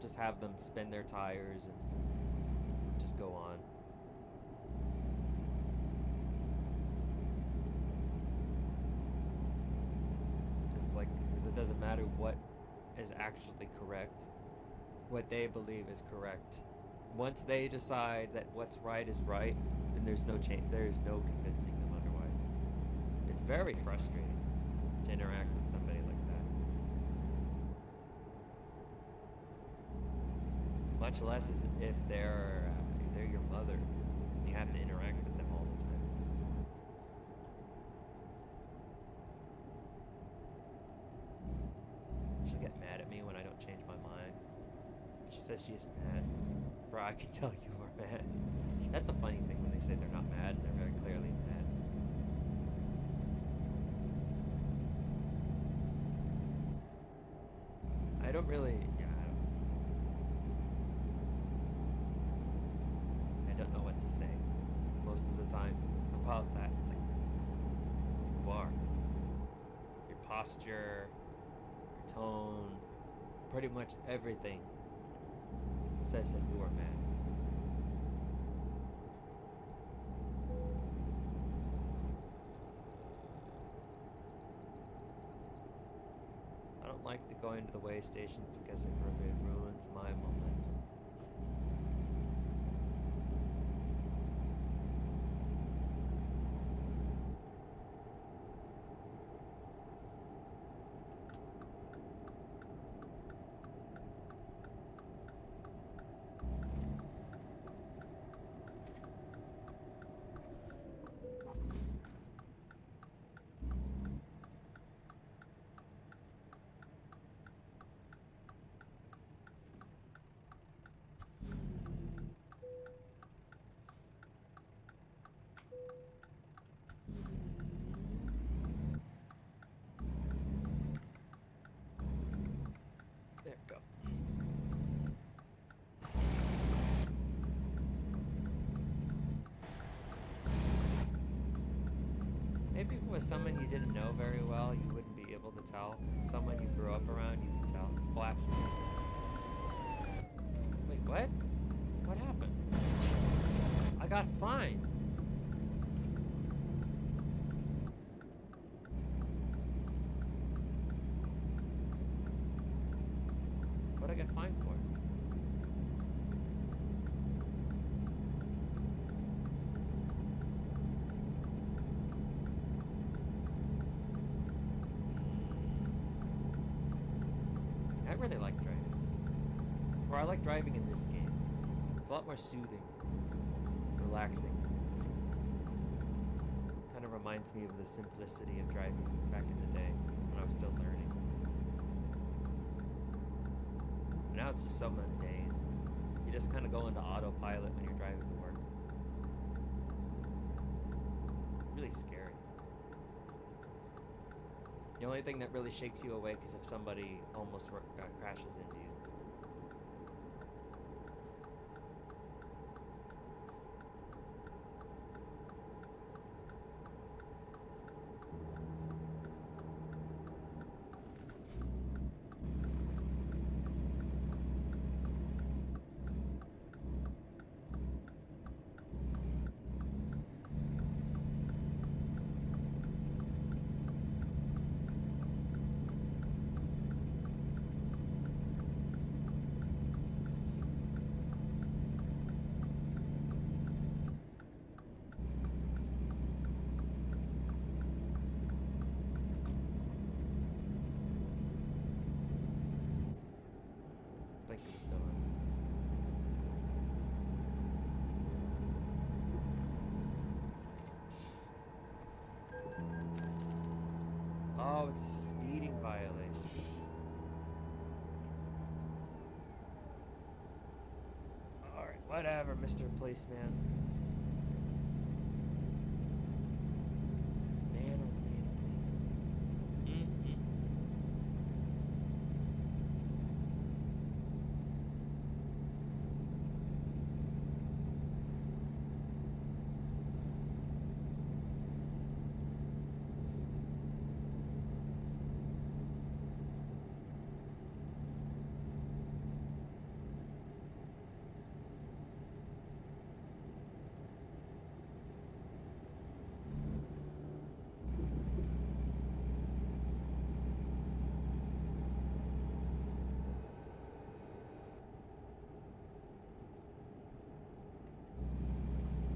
just have them spin their tires and just go on. It's like, because it doesn't matter what is actually correct. What they believe is correct. Once they decide that what's right is right, then there's no change. There's no convincing them otherwise. It's very frustrating to interact with somebody like that. Much less as if they're your mother and you have to interact with them all the time. She'll get mad at me when I don't change my mind. She says she isn't mad. Bro, I can tell you are mad. That's a funny thing when they say they're not mad and they're very clearly mad. I don't really, I don't know what to say most of the time about that. It's like, you are. Your posture, your tone, pretty much everything says that you are mad. I don't like to go into the way stations because it ruins my momentum. There we go. Maybe if it was someone you didn't know very well, you wouldn't be able to tell. Someone you grew up around, you can tell. Oh, absolutely. Wait, what? What happened? I got fined. What'd I get fined for? I really like driving. Or I like driving in this game. It's a lot more soothing, relaxing. Kind of reminds me of the simplicity of driving back in the day when I was still learning. But now it's just so mundane. You just kind of go into autopilot when you're driving to work. Really scary. The only thing that really shakes you awake is if somebody almost crashes into you. Oh, it's a speeding violation. Alright, whatever, Mr. Policeman. Man, oh man, oh man.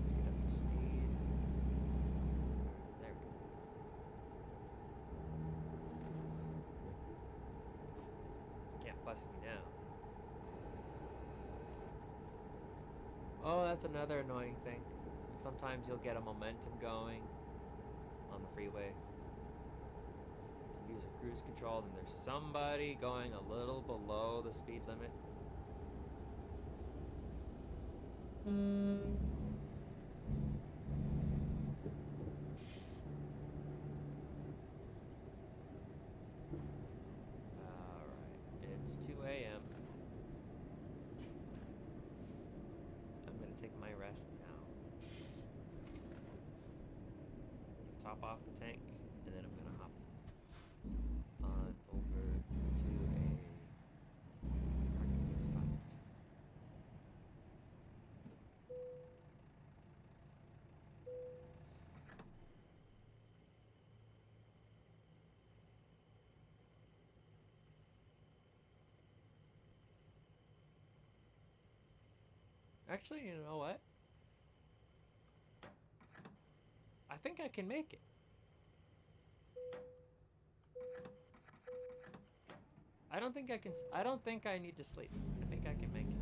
Let's get up to speed. There we go. Can't bust me now. Oh, that's another annoying thing. Sometimes you'll get a momentum going on the freeway. You can use a cruise control, and there's somebody going a little below the speed limit. Alright, it's 2 a.m. I'm gonna take my rest now. Top off the tank, and then I'm gonna hop on over to a parking spot. Actually, you know what? I think I can make it. I don't think I can. I don't think I need to sleep. I think I can make it.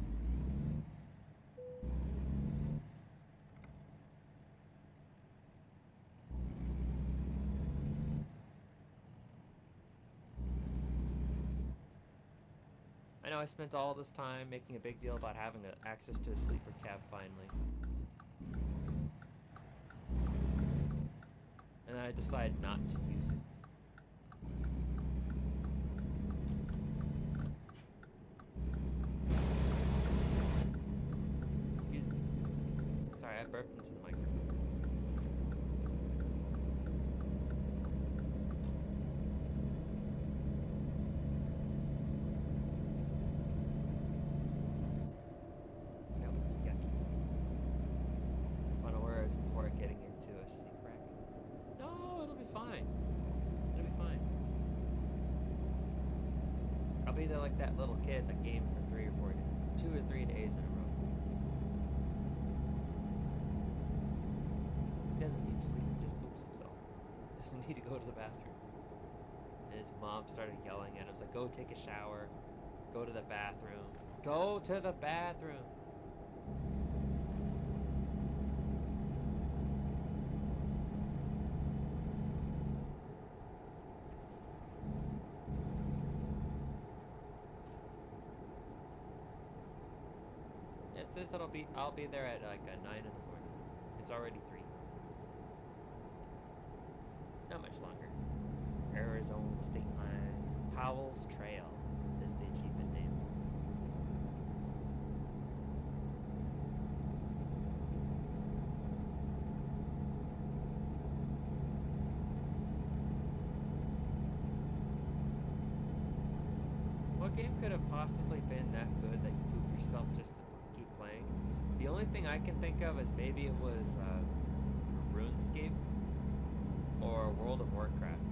I know I spent all this time making a big deal about having access to a sleeper cab finally. And I decided not to use it. Excuse me. Sorry, I burped into the microphone. That was yucky. Final words before getting into a sleep wreck. No, it'll be fine. It'll be fine. I'll be there like that little kid that gamed for 2 or 3 days in a row. He doesn't need sleep, he just poops himself. Doesn't need to go to the bathroom. And his mom started yelling at him. It's like, go take a shower. Go to the bathroom. Go to the bathroom. It says that I'll be there at like 9 in the morning. It's already 3. Not much longer. Arizona State Line. Powell's Trail is the achievement name. What game could have possibly been that good that you poop yourself just to keep playing? The only thing I can think of is maybe it was RuneScape or World of Warcraft.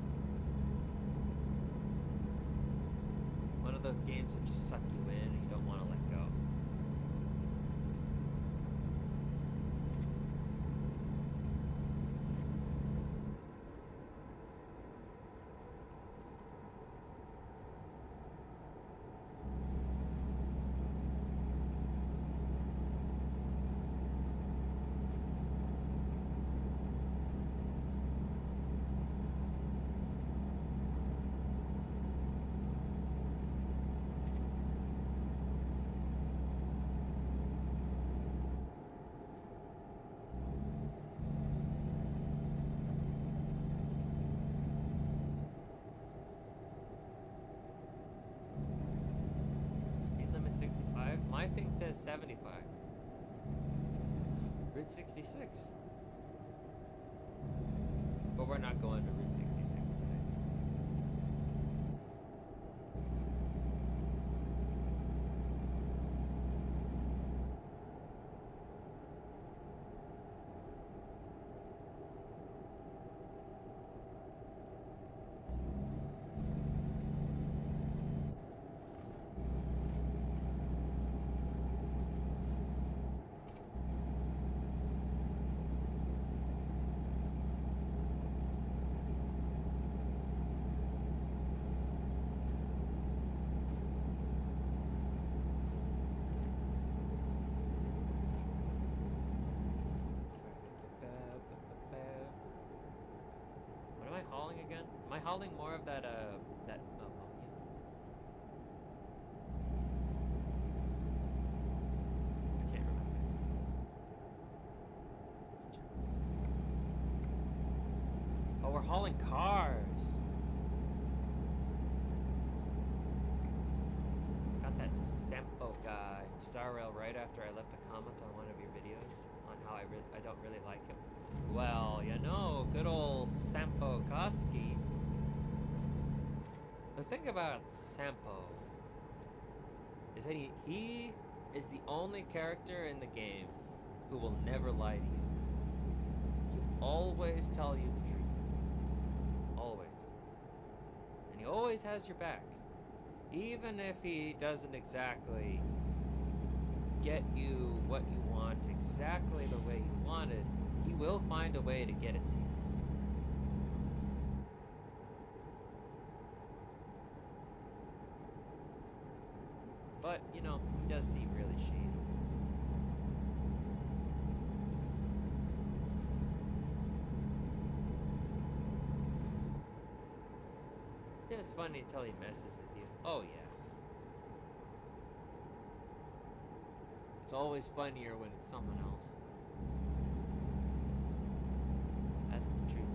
One of those games that just suck you in and you don't want to let go. Everything says 75. Route 66. But we're not going to Route 66 today. What am I hauling again? Am I hauling more of that ammonia? I can't remember. Let's check. Oh, we're hauling cars. Got that Sempo guy in Star Rail right after I left a comment on one of your videos on how I don't really like him. Well, you know, good old Sempo Koski. The thing about Sempo is that he is the only character in the game who will never lie to you. He'll always tell you the truth. Always. And he always has your back. Even if he doesn't exactly get you what you want exactly the way you wanted, he will find a way to get it to you. But, you know, he does seem really shady. It's funny until he messes with you. Oh, yeah. It's always funnier when it's someone else. That's the truth.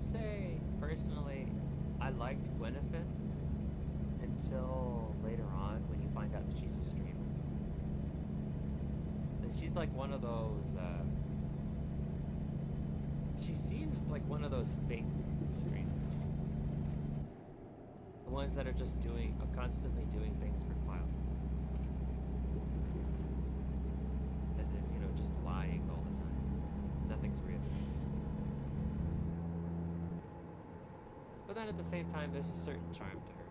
Say personally, I liked Gwenifin until later on when you find out that she's a streamer. And she's like one of those she seems like one of those fake streamers, the ones that are just constantly doing things for clout, and then, you know, just lying all the time. Nothing's real. But then at the same time, there's a certain charm to her.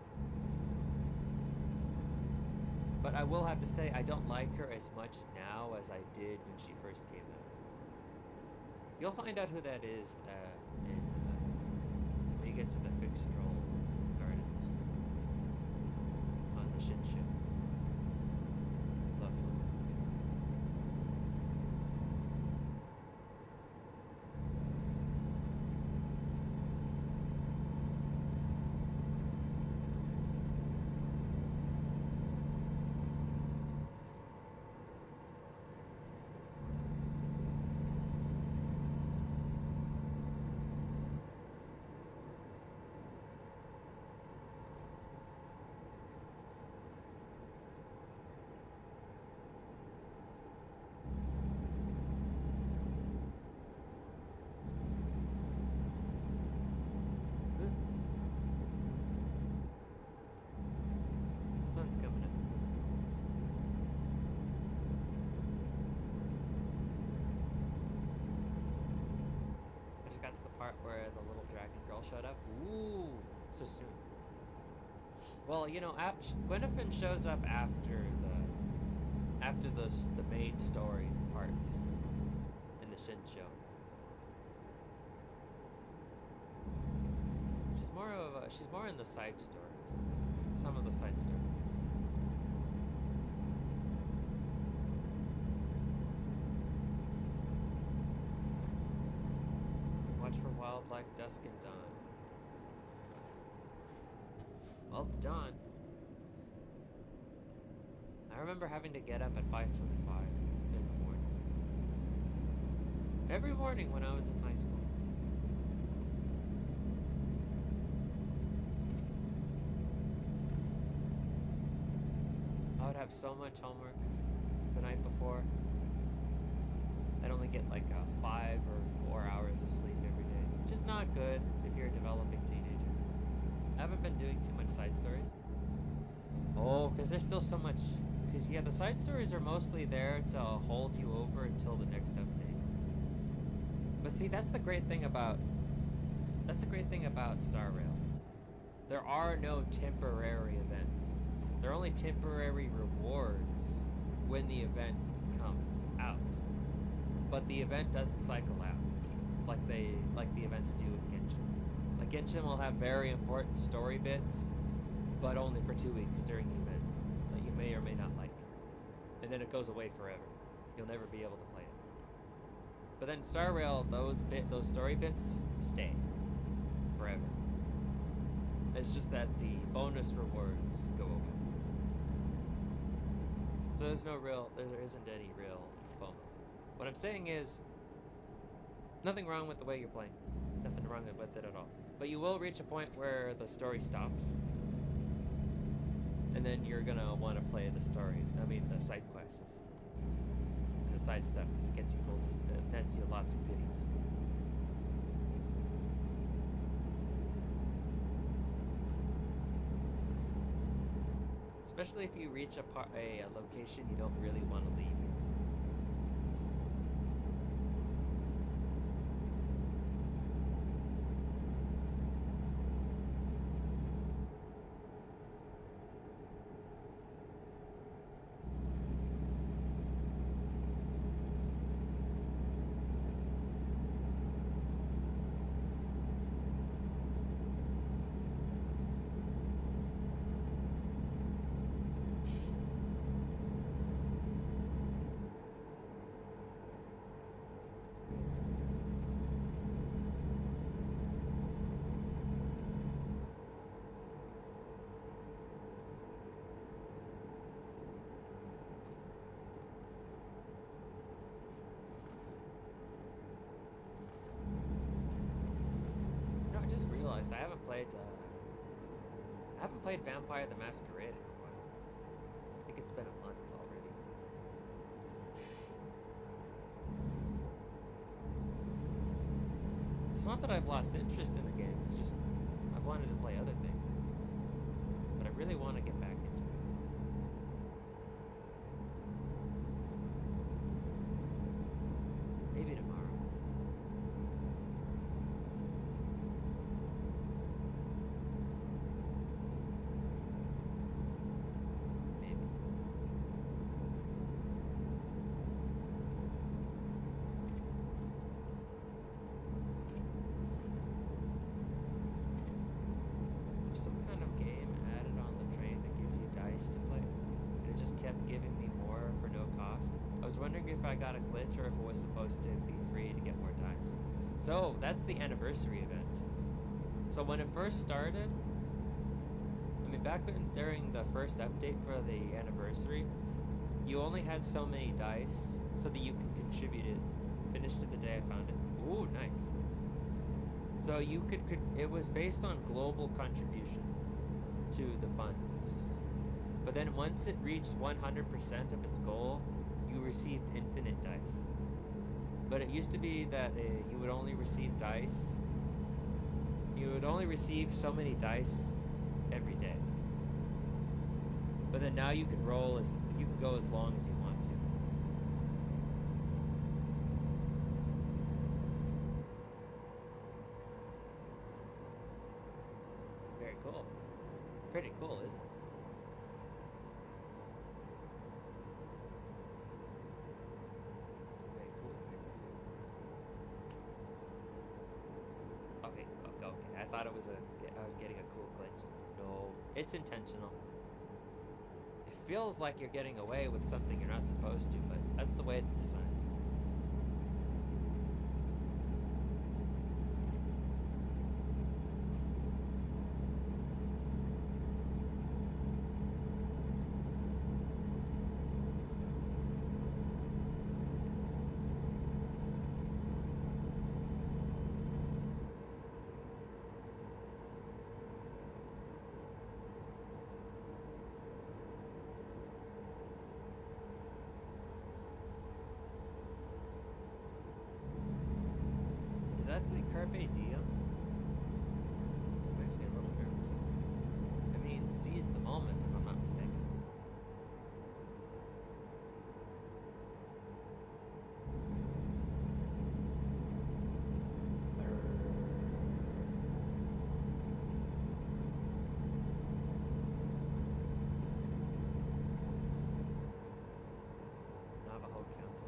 But I will have to say, I don't like her as much now as I did when she first came out. You'll find out who that is when you get to the fixed stroll gardens on the shit ship. Love her. Sun's coming in. I just got to the part where the little dragon girl showed up. Ooh, so soon. Well, you know, Gwenifin shows up after after the main story parts in the Shin show. She's more in the side stories. Some of the side stories. Watch for wildlife, dusk and dawn. Well, it's dawn. I remember having to get up at 5:25 in the morning. Every morning when I was in high school. I would have so much homework the night before. I'd only get like 5 or 4 hours of sleep every day, which is not good if you're a developing teenager. I haven't been doing too much side stories. Oh, because there's still so much. Because yeah, the side stories are mostly there to hold you over until the next update. But see, that's the great thing about Star Rail. There are no temporary events. They're only temporary rewards when the event comes out. But the event doesn't cycle out like the events do in Genshin. Like Genshin will have very important story bits, but only for 2 weeks during the event that you may or may not like. And then it goes away forever. You'll never be able to play it. But then Star Rail, those story bits stay forever. It's just that the bonus rewards go away. So there isn't any real FOMO. What I'm saying is, nothing wrong with the way you're playing. Nothing wrong with it at all. But you will reach a point where the story stops. And then you're gonna want to play the side quests. And the side stuff, because it nets you lots of goodies. Especially if you reach a location you don't really want to leave. I haven't played Vampire the Masquerade in a while. I think it's been a month already. It's not that I've lost interest in the game, it's just I've wanted to play other things. But I really want to get back into it. Maybe tomorrow. If I got a glitch or if it was supposed to be free to get more dice. So that's the anniversary event. So when it first started, back during the first update for the anniversary, you only had so many dice so that you could contribute it. Finished it the day I found it. Ooh, nice. So you could it was based on global contribution to the funds. But then once it reached 100% of its goal, you received infinite dice. But it used to be that you would only receive dice. You would only receive so many dice every day. But then now you can you can go as long as you want to. Very cool. Pretty cool, isn't it? it was I was getting a cool glitch. No, it's intentional. It feels like you're getting away with something you're not supposed to, but that's the way it's designed. That's a carpe diem. Makes me a little nervous. I mean, seize the moment, if I'm not mistaken. Navajo County.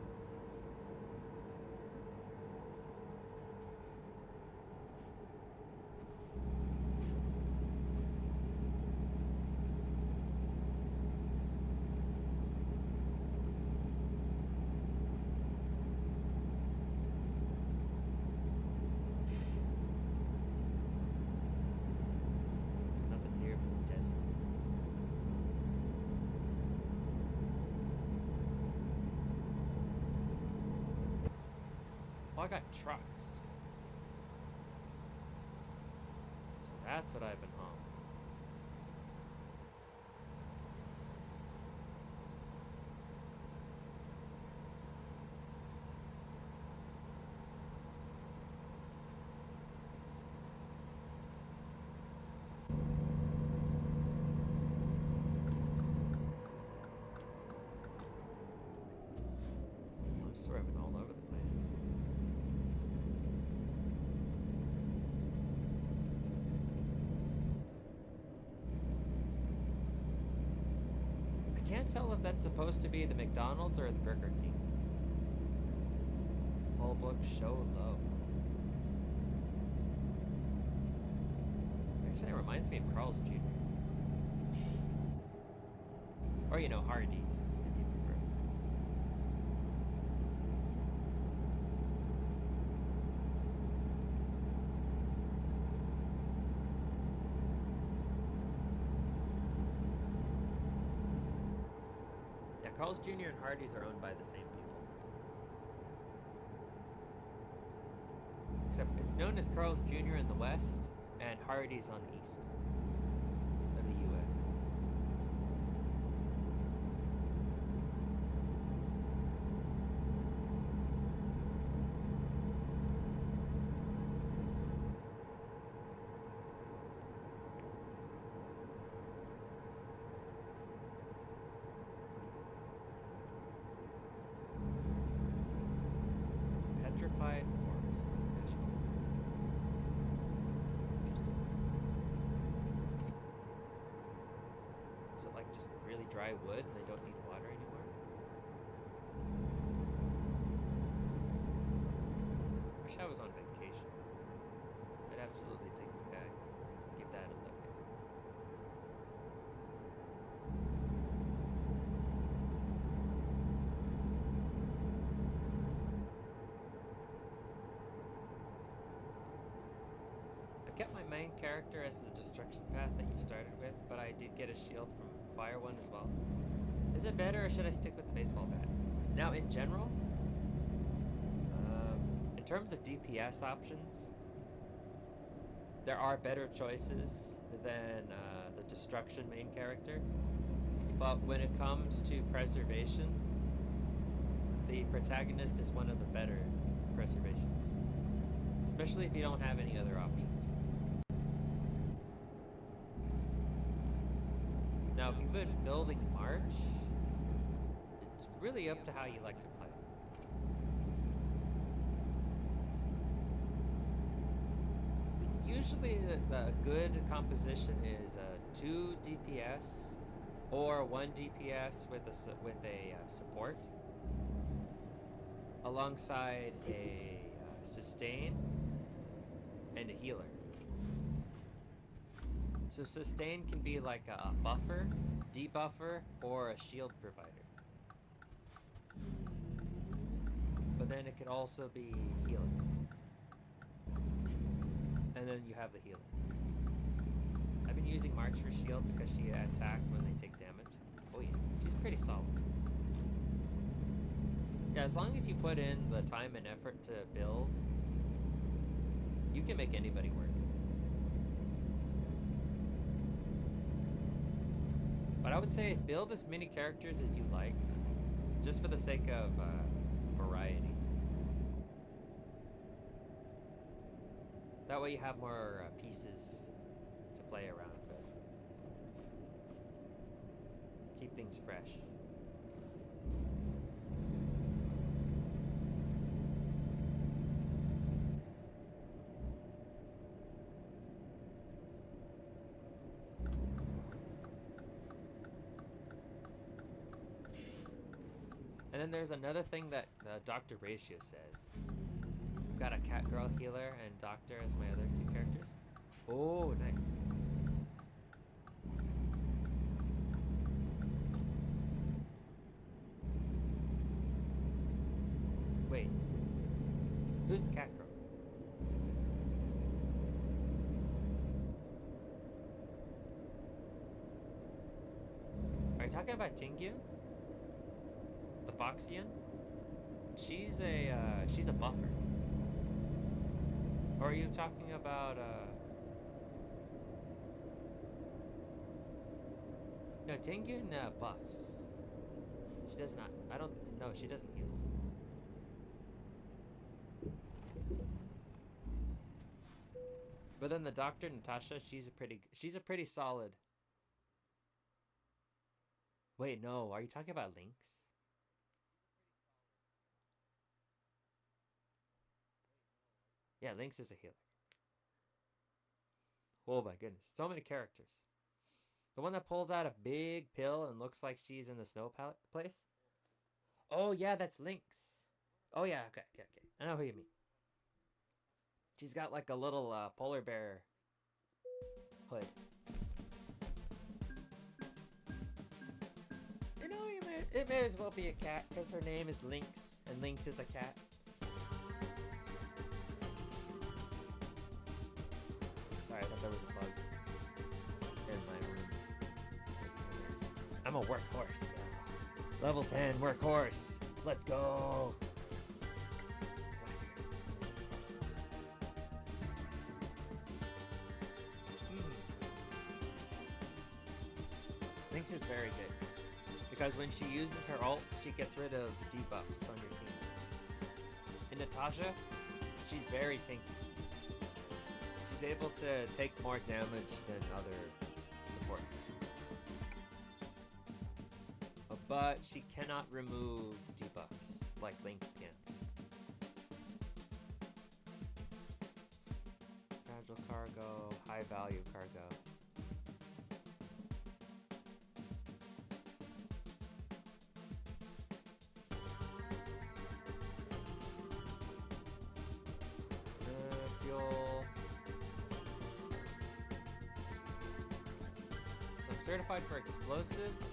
I got trucks. So that's what I've been hauling. I'm swerving all over the place. I can't tell if that's supposed to be the McDonald's or the Burger King. Whole book show low. Actually, it reminds me of Carl's Jr. Or, you know, Hardee's, if you prefer. Yeah, Carl's Jr. and Hardee's are owned by the same people. Except it's known as Carl's Jr. in the West and Hardee's on the East of the U.S. Petrified Forest National Park. Interesting. Is it like just really dry wood and they don't need water anymore? Wish I was on vacation. I'd absolutely give that a look. I kept my main character as the destruction path that you started with, but I did get a shield from Fire one as well. Is it better or should I stick with the baseball bat? Now, in general, in terms of DPS options, there are better choices than the destruction main character. But when it comes to preservation, the protagonist is one of the better preservations. Especially if you don't have any other options. Now, if you've been building March, it's really up to how you like to play. Usually, the good composition is 2 DPS or 1 DPS with a support, alongside a sustain and a healer. So sustain can be like a buffer, debuffer, or a shield provider. But then it could also be healing. And then you have the healer. I've been using March for shield because she attacked when they take damage. Oh yeah, she's pretty solid. Yeah, as long as you put in the time and effort to build, you can make anybody work. But I would say build as many characters as you like, just for the sake of variety. That way you have more pieces to play around with. Keep things fresh. And then there's another thing that Dr. Ratio says. I've got a cat girl healer and doctor as my other two characters. Oh, nice. Wait. Who's the cat girl? Are you talking about Tingyu? The Foxian? She's a buffer. Or are you talking about no, Tengyun buffs. She does not. I don't. No, she doesn't heal. But then the doctor Natasha, she's a pretty solid. Wait, no. Are you talking about Lynx? Yeah, Lynx is a healer. Oh my goodness, so many characters. The one that pulls out a big pill and looks like she's in the snow place? Oh yeah, that's Lynx. Oh yeah, okay. I know who you mean. She's got like a little polar bear hood. You know, it may as well be a cat because her name is Lynx and Lynx is a cat. Sorry, I thought there was a bug in my room. I'm a workhorse. Level 10 workhorse. Let's go. Lynx is very good because when she uses her ult, she gets rid of debuffs on your team. In Natasha, she's very tanky. She's able to take more damage than other supports. But she cannot remove debuffs like Lynx can. Fragile cargo, high value cargo. Fuel. So I'm certified for explosives,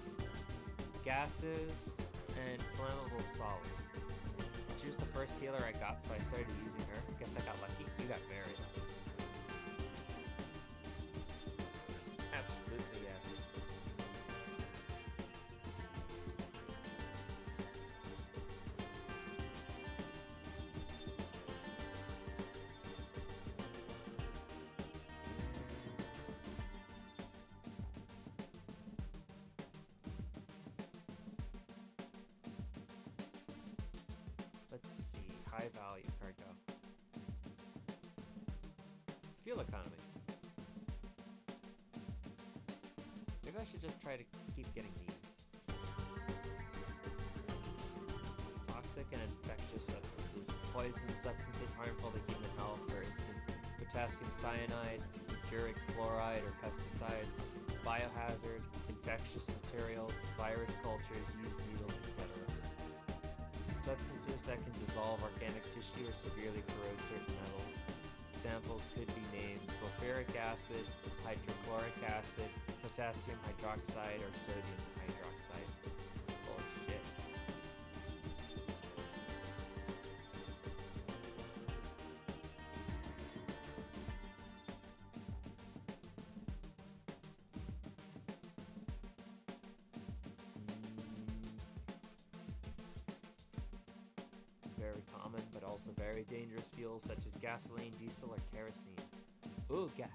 gases, and flammable solids. She was the first healer I got, so I started using her. Guess I got lucky. You got very lucky. Absolutely, yes. Let's see, high value cargo. Fuel economy. Maybe I should just try to keep getting these. Toxic and infectious substances. Poison substances harmful to human health, for instance, potassium cyanide, uric fluoride, or pesticides. Biohazard, infectious materials, virus cultures, used needles, etc. Substances that can dissolve organic tissue or severely corrode certain metals. examples could be named sulfuric acid, hydrochloric acid, potassium hydroxide, or sodium hydroxide. Bullshit. Very common, but also very dangerous fuels such as gasoline, diesel, or kerosene. Ooh, gas.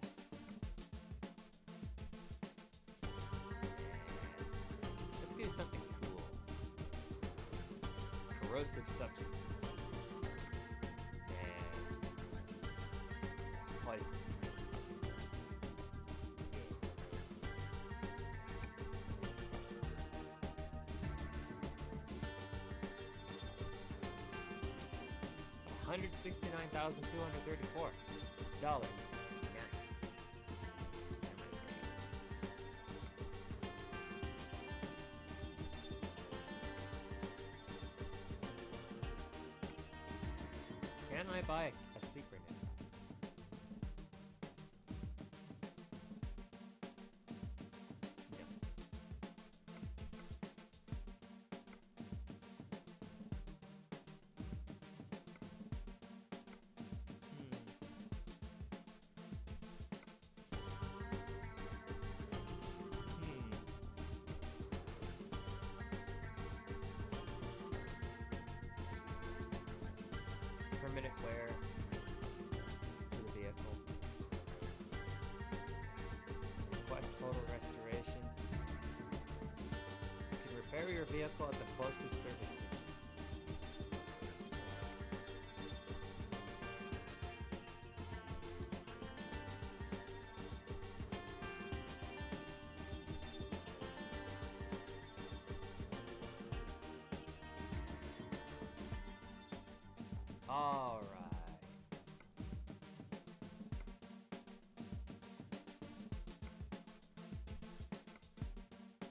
Let's do something cool. Corrosive substances. Poison. $169,234. Nice. Can I buy a sleeper now? No. Permanent wear to the vehicle. Request total restoration. You can repair your vehicle at the closest service station. All right.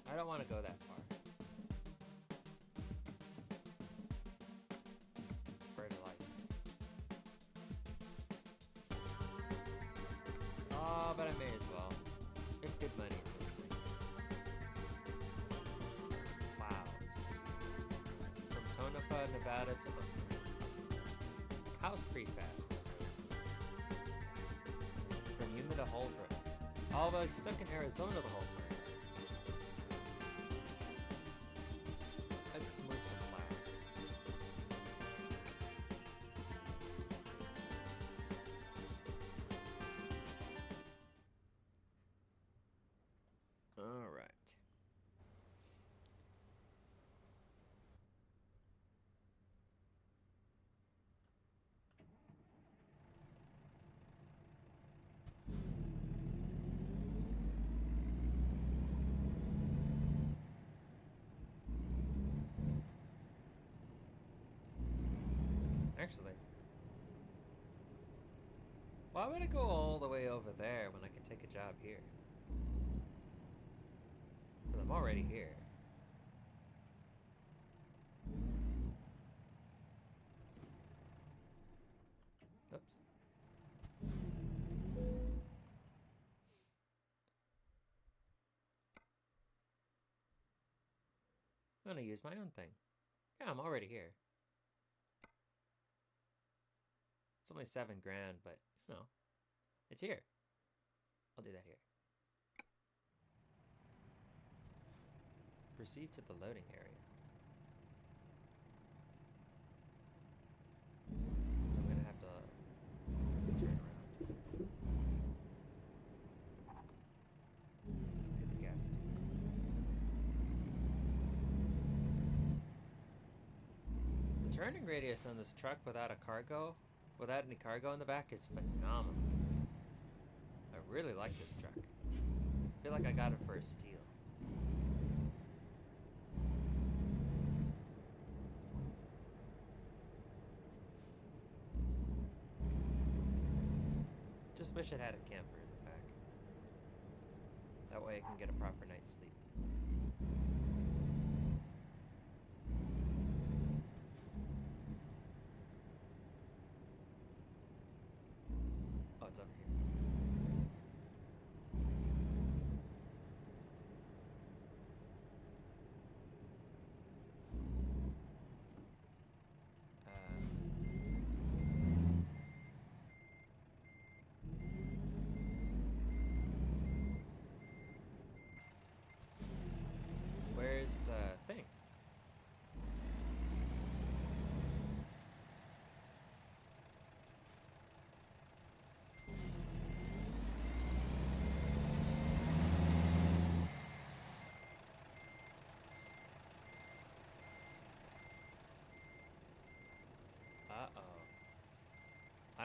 I don't want to go that far. Fertilizer. Oh, but I may as well. It's good money in this thing. Plows. From Tonopah, Nevada to the house prefabs. From Yuma to Holbrook. Although I was stuck in Arizona the whole time. Let's move some plows. All right. Actually, why would I go all the way over there when I can take a job here? Because I'm already here. Oops. I'm gonna use my own thing. Yeah, I'm already here. It's only $7 grand, but you know, it's here. I'll do that here. Proceed to the loading area. So I'm gonna have to turn around. Hit the gas tank. The turning radius on this truck without any cargo in the back is phenomenal. I really like this truck. I feel like I got it for a steal. Just wish it had a camper in the back. That way I can get a proper night's sleep.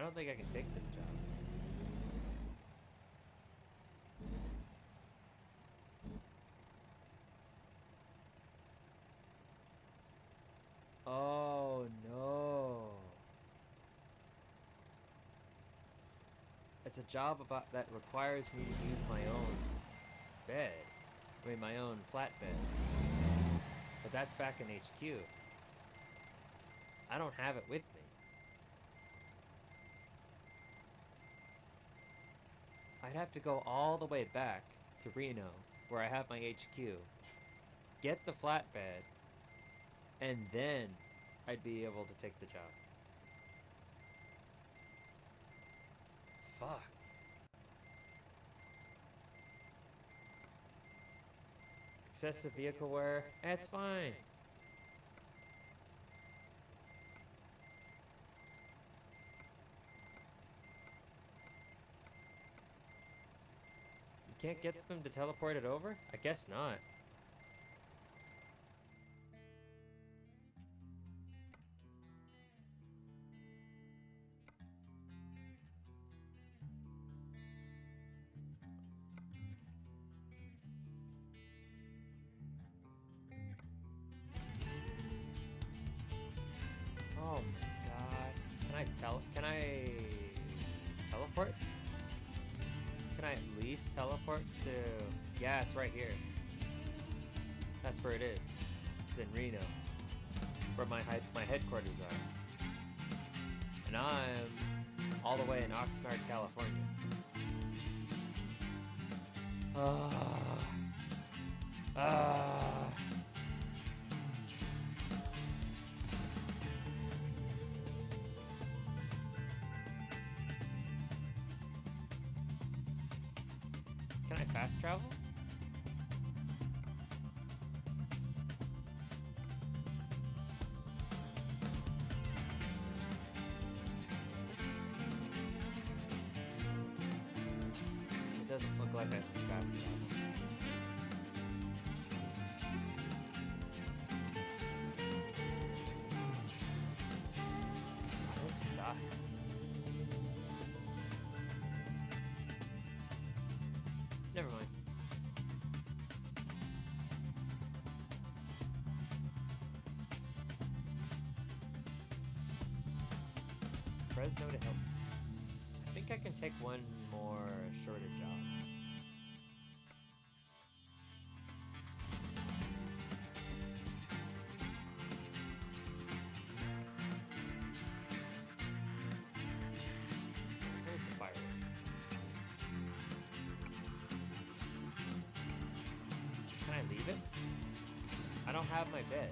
don't think I can take this job. Oh no. It's a job that requires me to use my own bed. I mean, my own flatbed. But that's back in HQ. I don't have it with me. I'd have to go all the way back to Reno, where I have my HQ, get the flatbed, and then I'd be able to take the job. Fuck. Excessive vehicle wear, it's fine. You can't get them to teleport it over? I guess not. Oh my god. Can I teleport? Can I at least teleport to... Yeah, it's right here. That's where it is. It's in Reno. Where my headquarters are. And I'm all the way in Oxnard, California. Can I fast travel? It doesn't look like I can fast travel. Oh, this sucks. Never mind. Fresno to help. I think I can take one more shorter job. It's always a firework. Can I leave it? I don't have my bed.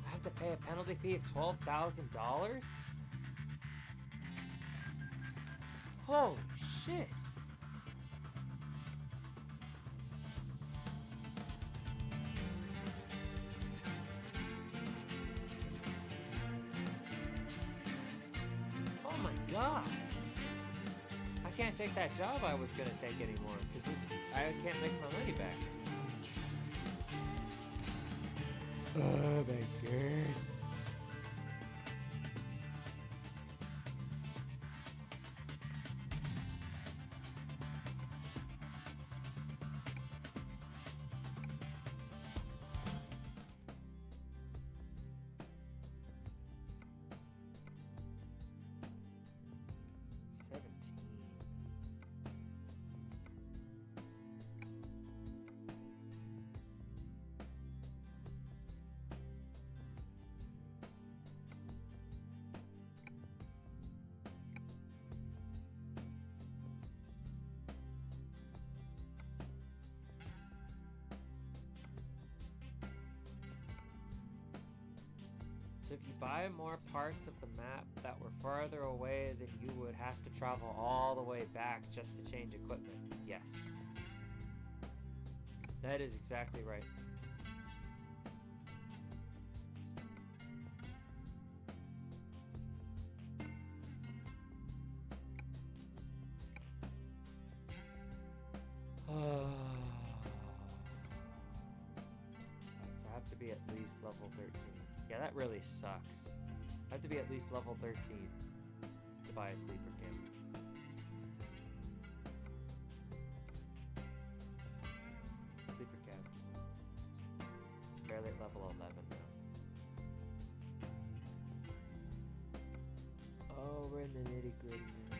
I have to pay a penalty fee of $12,000? Holy shit. Oh my god. I can't take that job I was gonna take anymore because I can't make my money back. Oh my god. So if you buy more parts of the map that were farther away, then you would have to travel all the way back just to change equipment. Yes. That is exactly right. So I have to be at least level 13. Yeah, that really sucks. I have to be at least level 13 to buy a sleeper cam. Sleeper cab. Barely at level 11 now. Oh, we're in the nitty gritty now.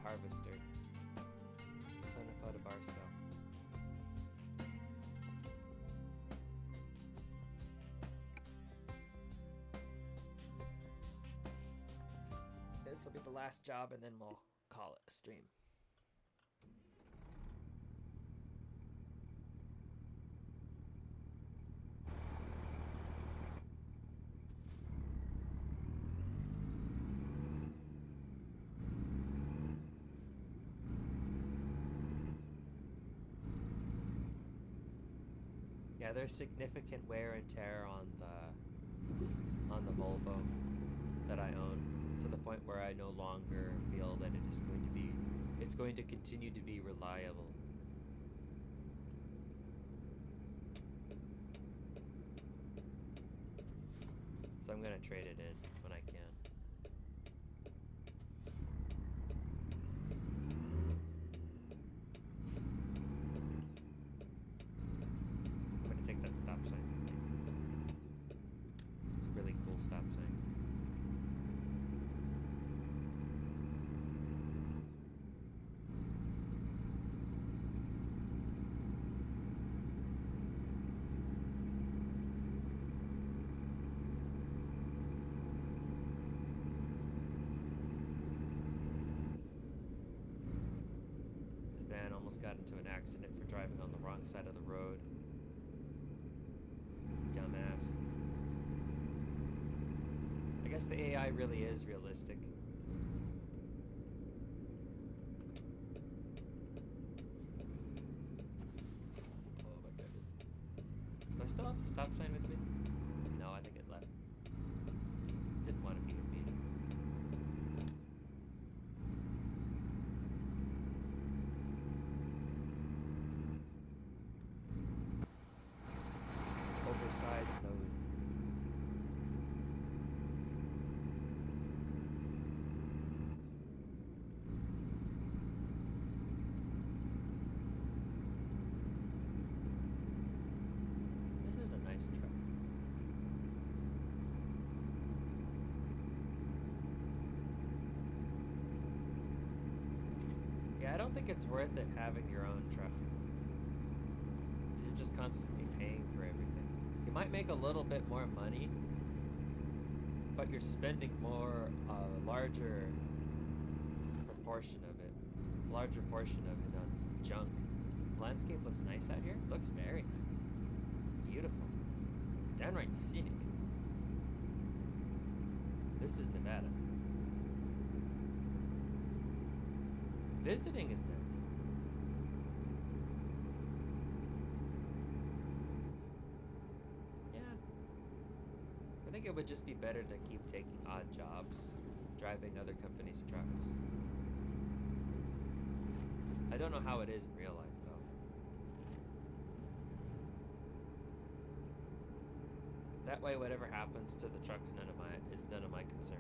Harvester. Ton of pot of bar stuff. This will be the last job and then we'll call it a stream. Yeah, there's significant wear and tear on the Volvo that I own, to the point where I no longer feel that it's going to continue to be reliable. So I'm gonna trade it in when I can. Take that stop sign. It's a really cool stop sign. The van almost got into an accident for driving on the wrong side of the road. Dumbass. I guess the AI really is realistic. Oh my goodness. Do I still have the stop sign with me? No, I think it left. Just didn't want to be with me. Oversized load. This is a nice truck. Yeah, I don't think it's worth it having your own truck. You're just constantly paying for everything. You might make a little bit more money, but you're spending more, larger portion of it on junk. The landscape looks nice out here. It looks very nice. It's beautiful. Downright scenic. This is Nevada. Visiting is nice. I think it would just be better to keep taking odd jobs, driving other companies' trucks. I don't know how it is in real life, though. That way, whatever happens to the trucks, none of my concern.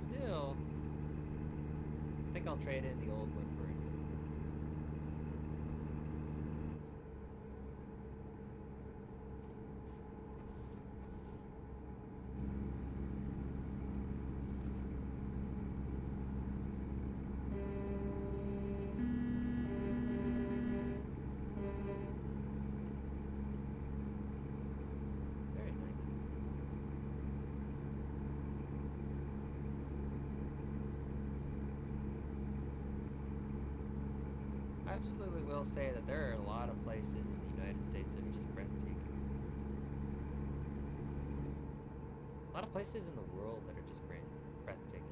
Still, I think I'll trade in the old one for a new one. Very nice. I absolutely will say that there are a lot of places in the United States that are just breathtaking. A lot of places in the world that are just breathtaking.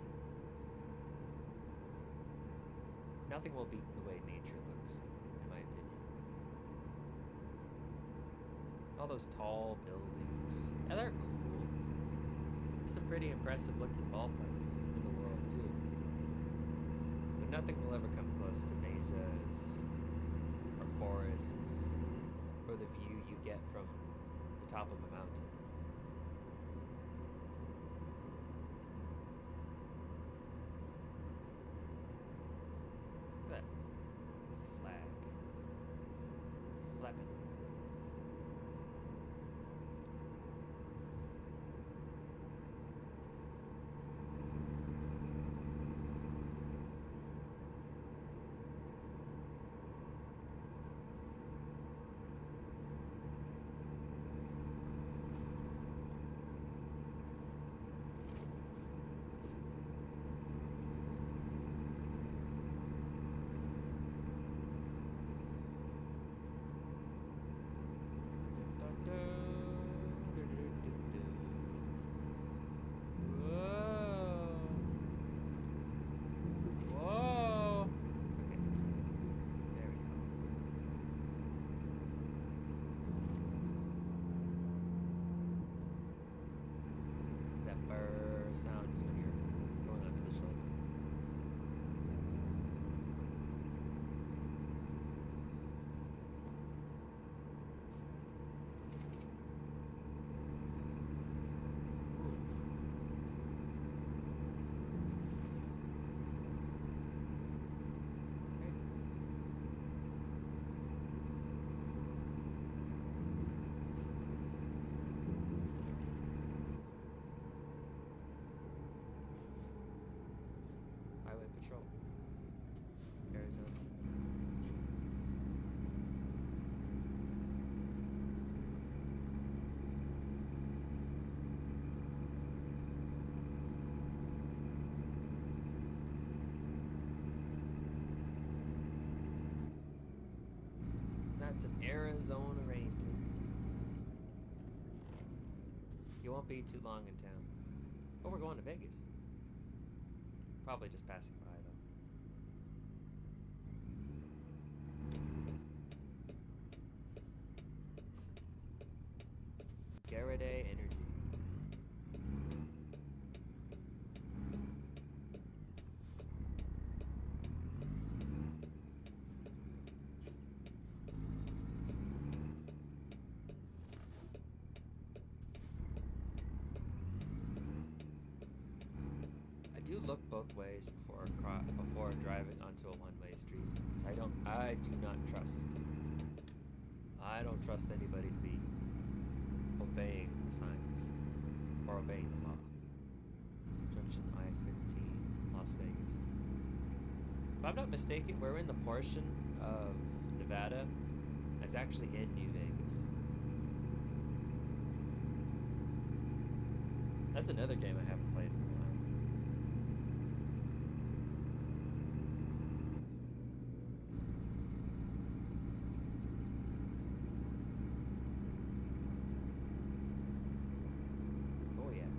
Nothing will beat the way nature looks, in my opinion. All those tall buildings. Yeah, they're cool. There's some pretty impressive looking ballparks in the world, too. But nothing will ever come close to mesas, or forests, or the view you get from the top of a mountain. Look at that flag. Flapping. Sound is when you're going onto the shoulder. Highway Patrol, Arizona. That's an Arizona reindeer. You won't be too long in town. Oh, we're going to Vegas. Probably just passing by, though. Garraday Energy. I do look both ways before driving onto a one-way street, because I do not trust. I don't trust anybody to be obeying the signs or obeying the law. Junction I-15, Las Vegas. If I'm not mistaken, we're in the portion of Nevada that's actually in New Vegas. That's another game I haven't played in a while. Oh yeah.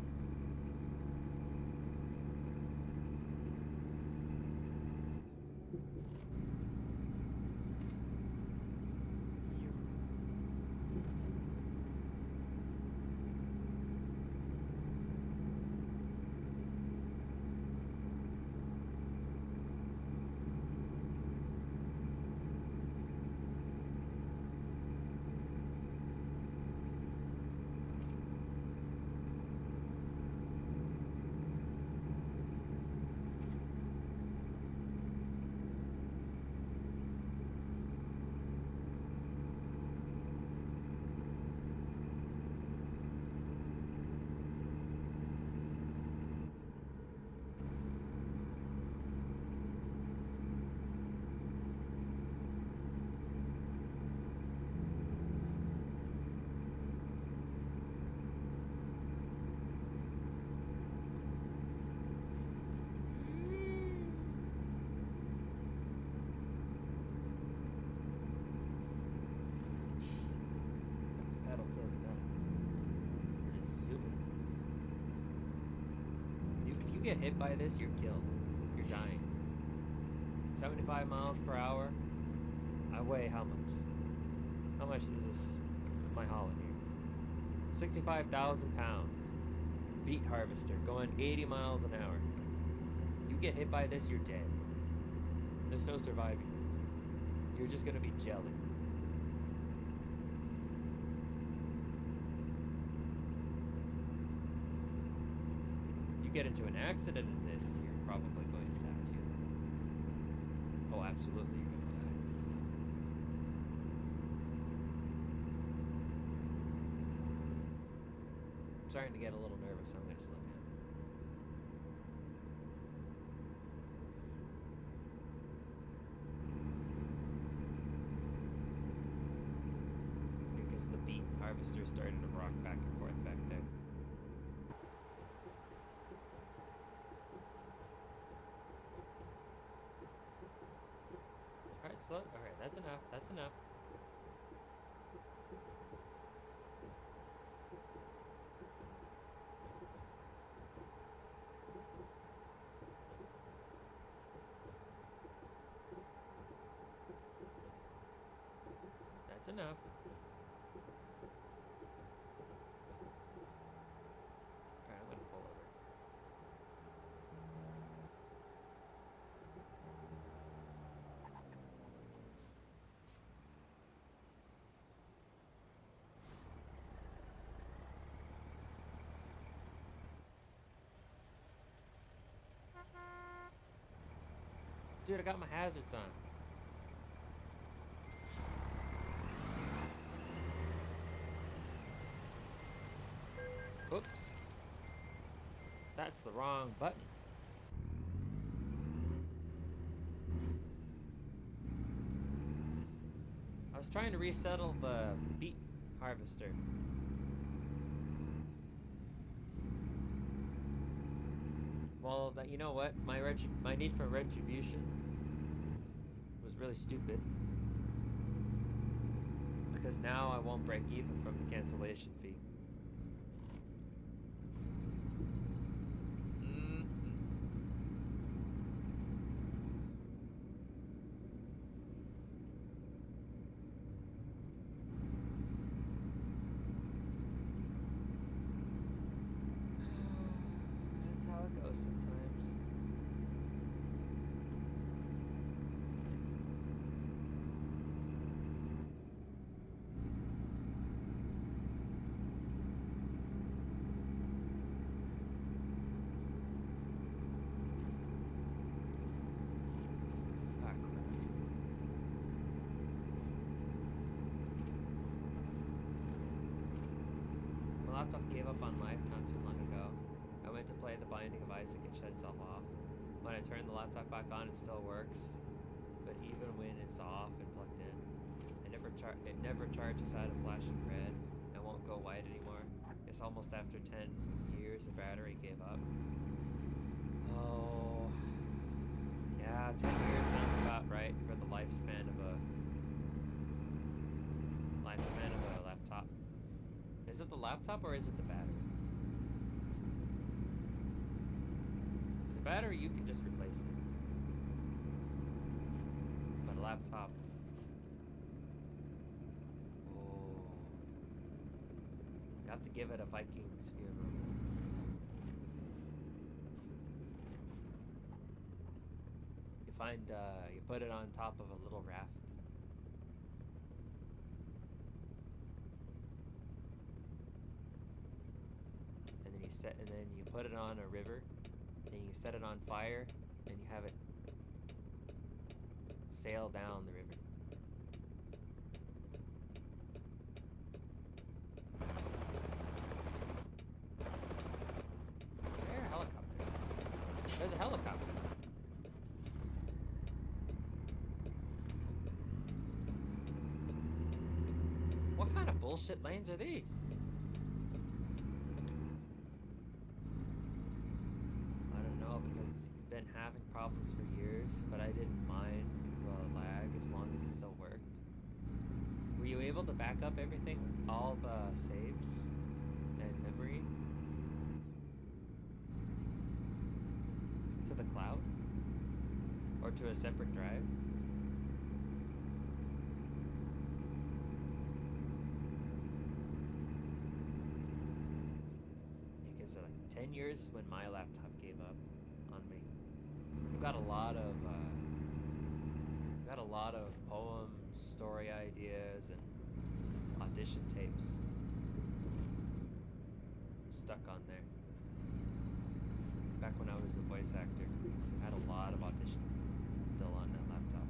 get hit by this, you're killed. You're dying. 75 miles per hour. I weigh how much? How much is this my hauling here? 65,000 pounds. Beet harvester going 80 miles an hour. You get hit by this, you're dead. There's no surviving this. You're just gonna be jelly. You get into an accident in this, you're probably going to die too. Oh, absolutely, you're gonna die. I'm starting to get a little nervous, so I'm gonna slow down. Because the beet harvester started to rock back and forth back there. Alright, slow. Alright, that's enough. That's enough. That's enough. Alright, I'm gonna pull over. Dude, I got my hazards on. Oops. That's the wrong button. I was trying to resettle the beet harvester. Well, you know what? My need for retribution was really stupid. Because now I won't break even from the cancellation fee. That's how it goes sometimes. Laptop gave up on life not too long ago. I went to play The Binding of Isaac and shut itself off. When I turned the laptop back on, it still works, but even when it's off and plugged in, it never charges out of flashing red and won't go white anymore. It's almost after 10 years the battery gave up. Oh, yeah, 10 years sounds about right for the lifespan of a laptop. Is it the laptop or is it the battery? Because a battery, you can just replace it. But a laptop... Oh. You have to give it a Viking's funeral. You put it on top of a little raft. And then you put it on a river, and you set it on fire, and you have it sail down the river. There's a helicopter. There's a helicopter. What kind of bullshit lanes are these? Having problems for years, but I didn't mind the lag as long as it still worked. Were you able to back up everything, all the saves and memory? the cloud or to a separate drive. Because 10 years is when my laptop gave up on me. I've got a lot of poems, story ideas, and audition tapes stuck on there. Back when I was a voice actor, I had a lot of auditions still on that laptop.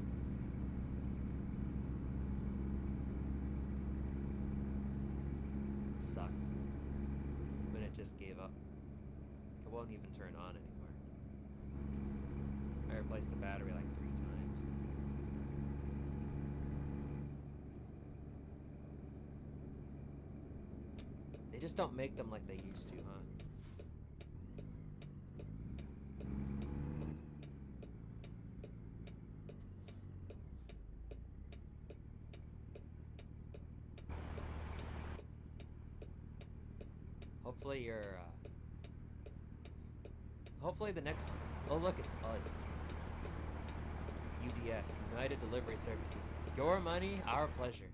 It sucked when it just gave up. It won't even turn on anymore. I replaced the battery like 3 times. They just don't make them like they used to, huh? Hopefully you're, hopefully the next one. Oh look, it's UDS. UDS, United Delivery Services. Your money, our pleasure.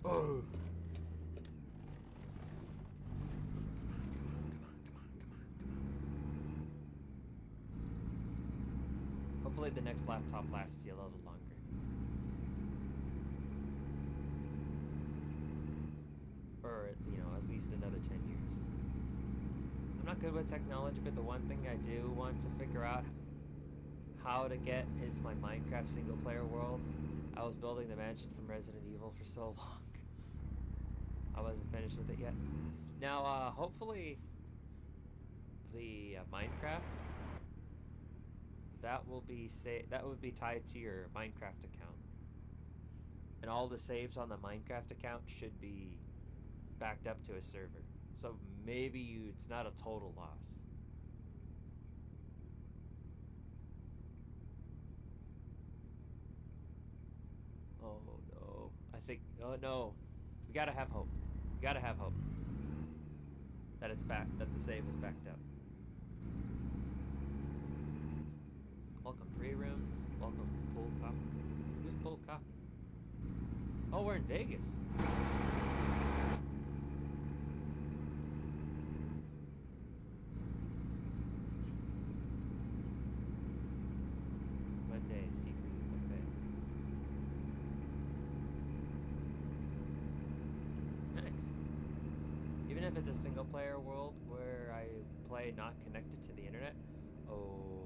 Oh. Hopefully the next laptop lasts you a little longer. Or, you know, at least another 10 years. I'm not good with technology, but the one thing I do want to figure out how to get is my Minecraft single player world. I was building the mansion from Resident Evil for so long. I wasn't finished with it yet. Now, hopefully the Minecraft, that would be tied to your Minecraft account, and all the saves on the Minecraft account should be backed up to a server. So maybe it's not a total loss. Oh no! Oh no! We gotta have hope. We gotta have hope that it's back. That the save is backed up. Welcome, 3 rooms. Welcome, Pulled Coffee. Who's Pulled Coffee? Oh, we're in Vegas. Monday, seafood buffet. Nice. Even if it's a single player world where I play not connected to the internet. Oh.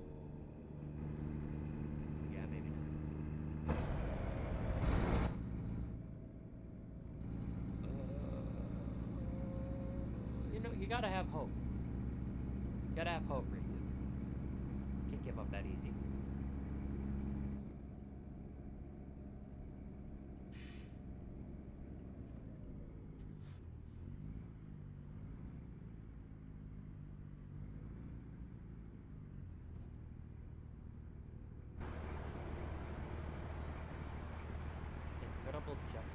Yeah, maybe not. You know, you gotta have hope. You gotta have hope, Rick. Can't give up that easy. Incredible jumps.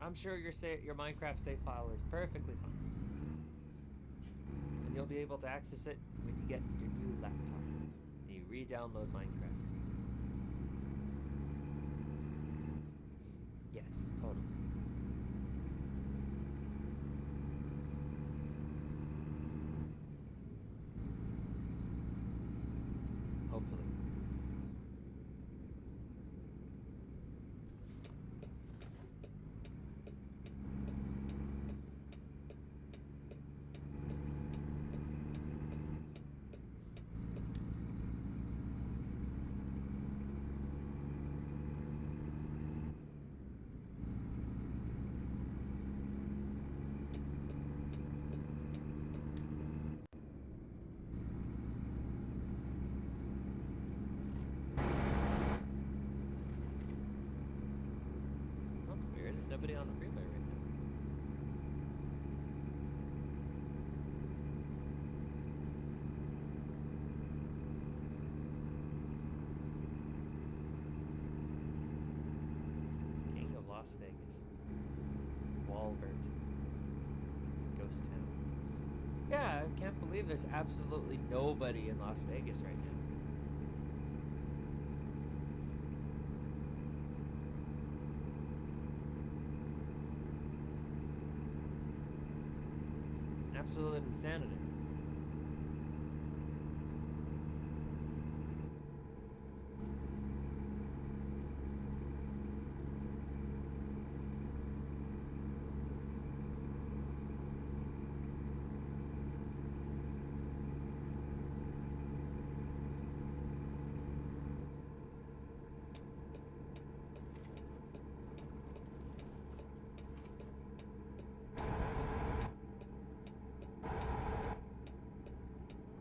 I'm sure your Minecraft save file is perfectly fine. And you'll be able to access it when you get your new laptop and you re-download Minecraft. Yes, totally. Hopefully. There's nobody on the freeway right now. Las Vegas. Walbert. Ghost town. Yeah, I can't believe there's absolutely nobody in Las Vegas right now. Absolute insanity.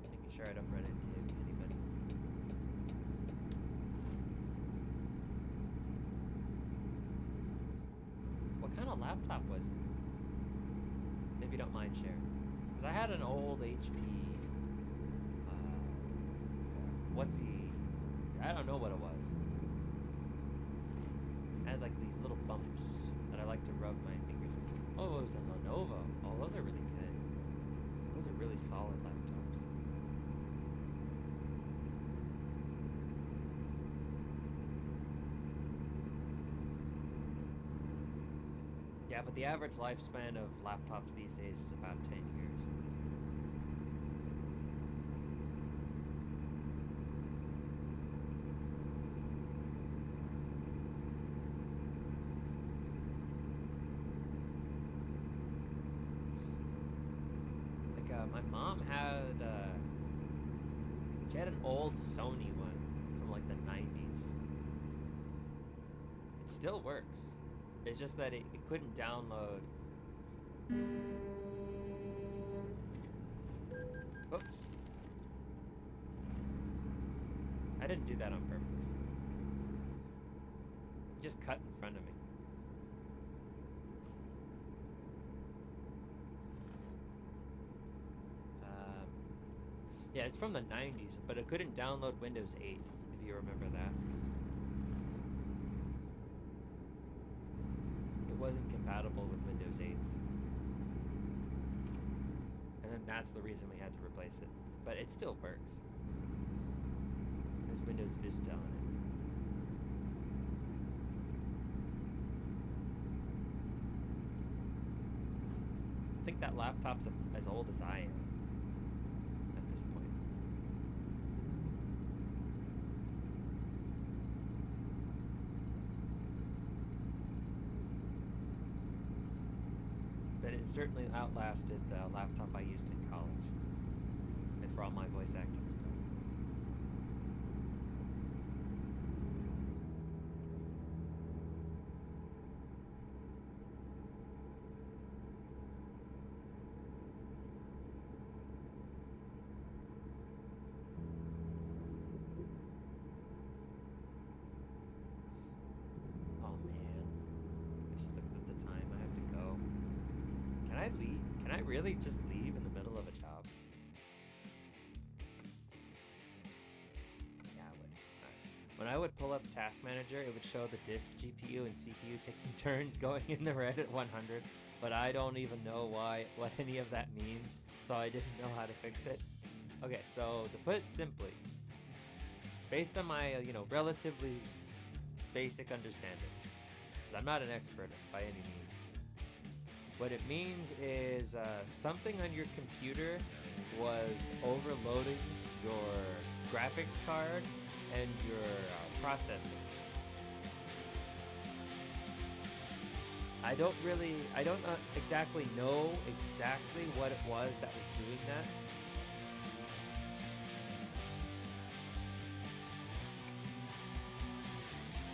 Making sure I don't run into anybody. What kind of laptop was it? If you don't mind sharing. Because I had an old HP, I don't know what it was. It had like these little bumps that I like to rub my fingers in. Oh, it was a Lenovo. Oh, those are really good. Those are really solid laptops. Yeah, but the average lifespan of laptops these days is about 10 years. My mom had, she had an old Sony one from like the 90s. It still works. It's just that it couldn't download. Oops. I didn't do that on purpose. It just cut in front of me. Yeah, it's from the 90s, but it couldn't download Windows 8, if you remember that. It wasn't compatible with Windows 8. And then that's the reason we had to replace it. But it still works. There's Windows Vista on it. I think that laptop's as old as I am. But it certainly outlasted the laptop I used in college and for all my voice acting stuff. Oh man, I just looked at the time. I have to go. Can I leave? Can I really just leave in the middle of a job? Yeah, I would. Right. When I would pull up Task Manager, it would show the disk, GPU, and CPU taking turns going in the red at 100, but I don't even know what any of that means, so I didn't know how to fix it. Okay, so to put it simply, based on my relatively basic understanding, because I'm not an expert by any means. What it means is something on your computer was overloading your graphics card and your processor. I don't exactly know exactly what it was that was doing that.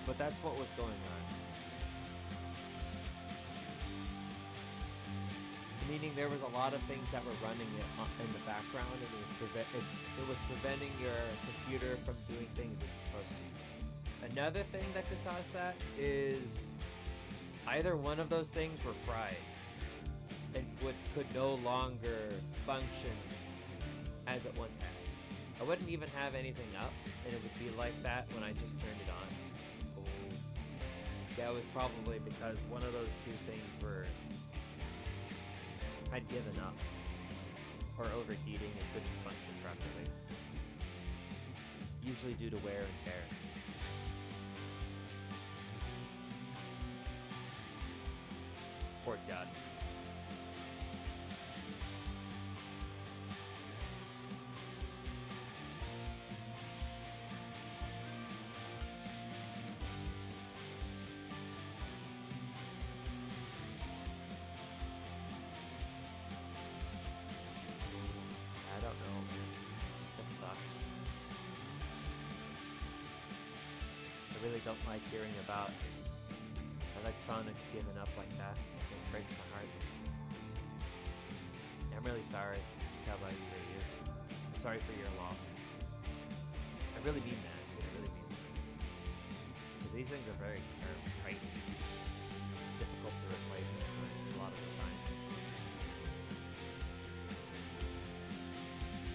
But that's what was going on. Meaning there was a lot of things that were running in the background, and it was preventing your computer from doing things it's supposed to. Another thing that could cause that is either one of those things were fried and could no longer function as it once had. I wouldn't even have anything up, and it would be like that when I just turned it on. Oh. that was probably because one of those two things were I'd given up or overheating and couldn't function properly. Usually due to wear and tear. Or dust. I don't know, man. That sucks. I really don't like hearing about electronics giving up like that. It breaks my heart. I'm really sorry. How about you, right here? I'm sorry for your loss. I really mean that. I really mean that. Because these things are very pricey. Difficult to replace a lot of the time.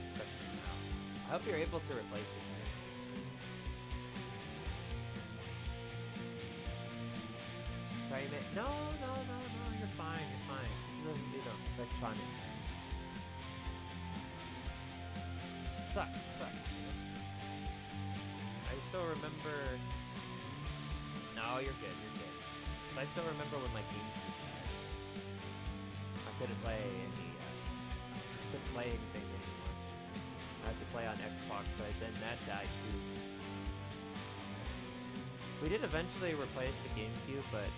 Especially now. I hope you're able to replace it soon. No, you're fine, This doesn't do electronics. It sucks. I still remember... No, you're good. So I still remember when my GameCube died. I couldn't play anything anymore. I had to play on Xbox, but then that died too. We did eventually replace the GameCube, but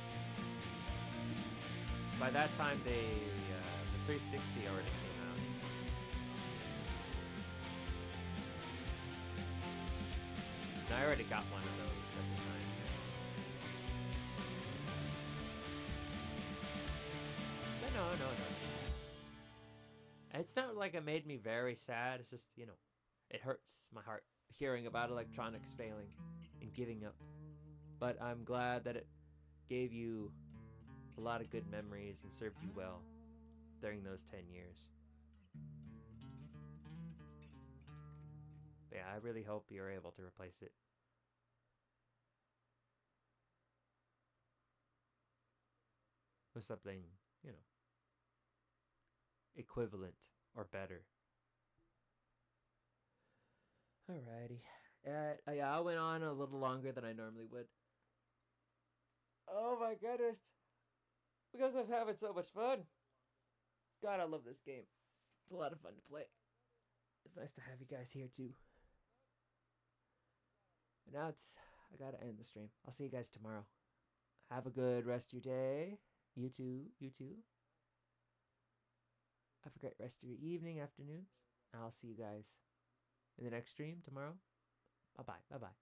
by that time, the 360 already came out. And I already got one of those at the time. But no. It's not like it made me very sad. It's just, it hurts my heart hearing about electronics failing and giving up. But I'm glad that it gave you a lot of good memories and served you well during those 10 years. But yeah, I really hope you're able to replace it. With something, equivalent or better. Alrighty. I went on a little longer than I normally would. Oh my goodness. Because I was having so much fun. God, I love this game. It's a lot of fun to play. It's nice to have you guys here too. But now I gotta end the stream. I'll see you guys tomorrow. Have a good rest of your day. You too. Have a great rest of your evening, afternoons. I'll see you guys in the next stream tomorrow. Bye-bye. Bye-bye.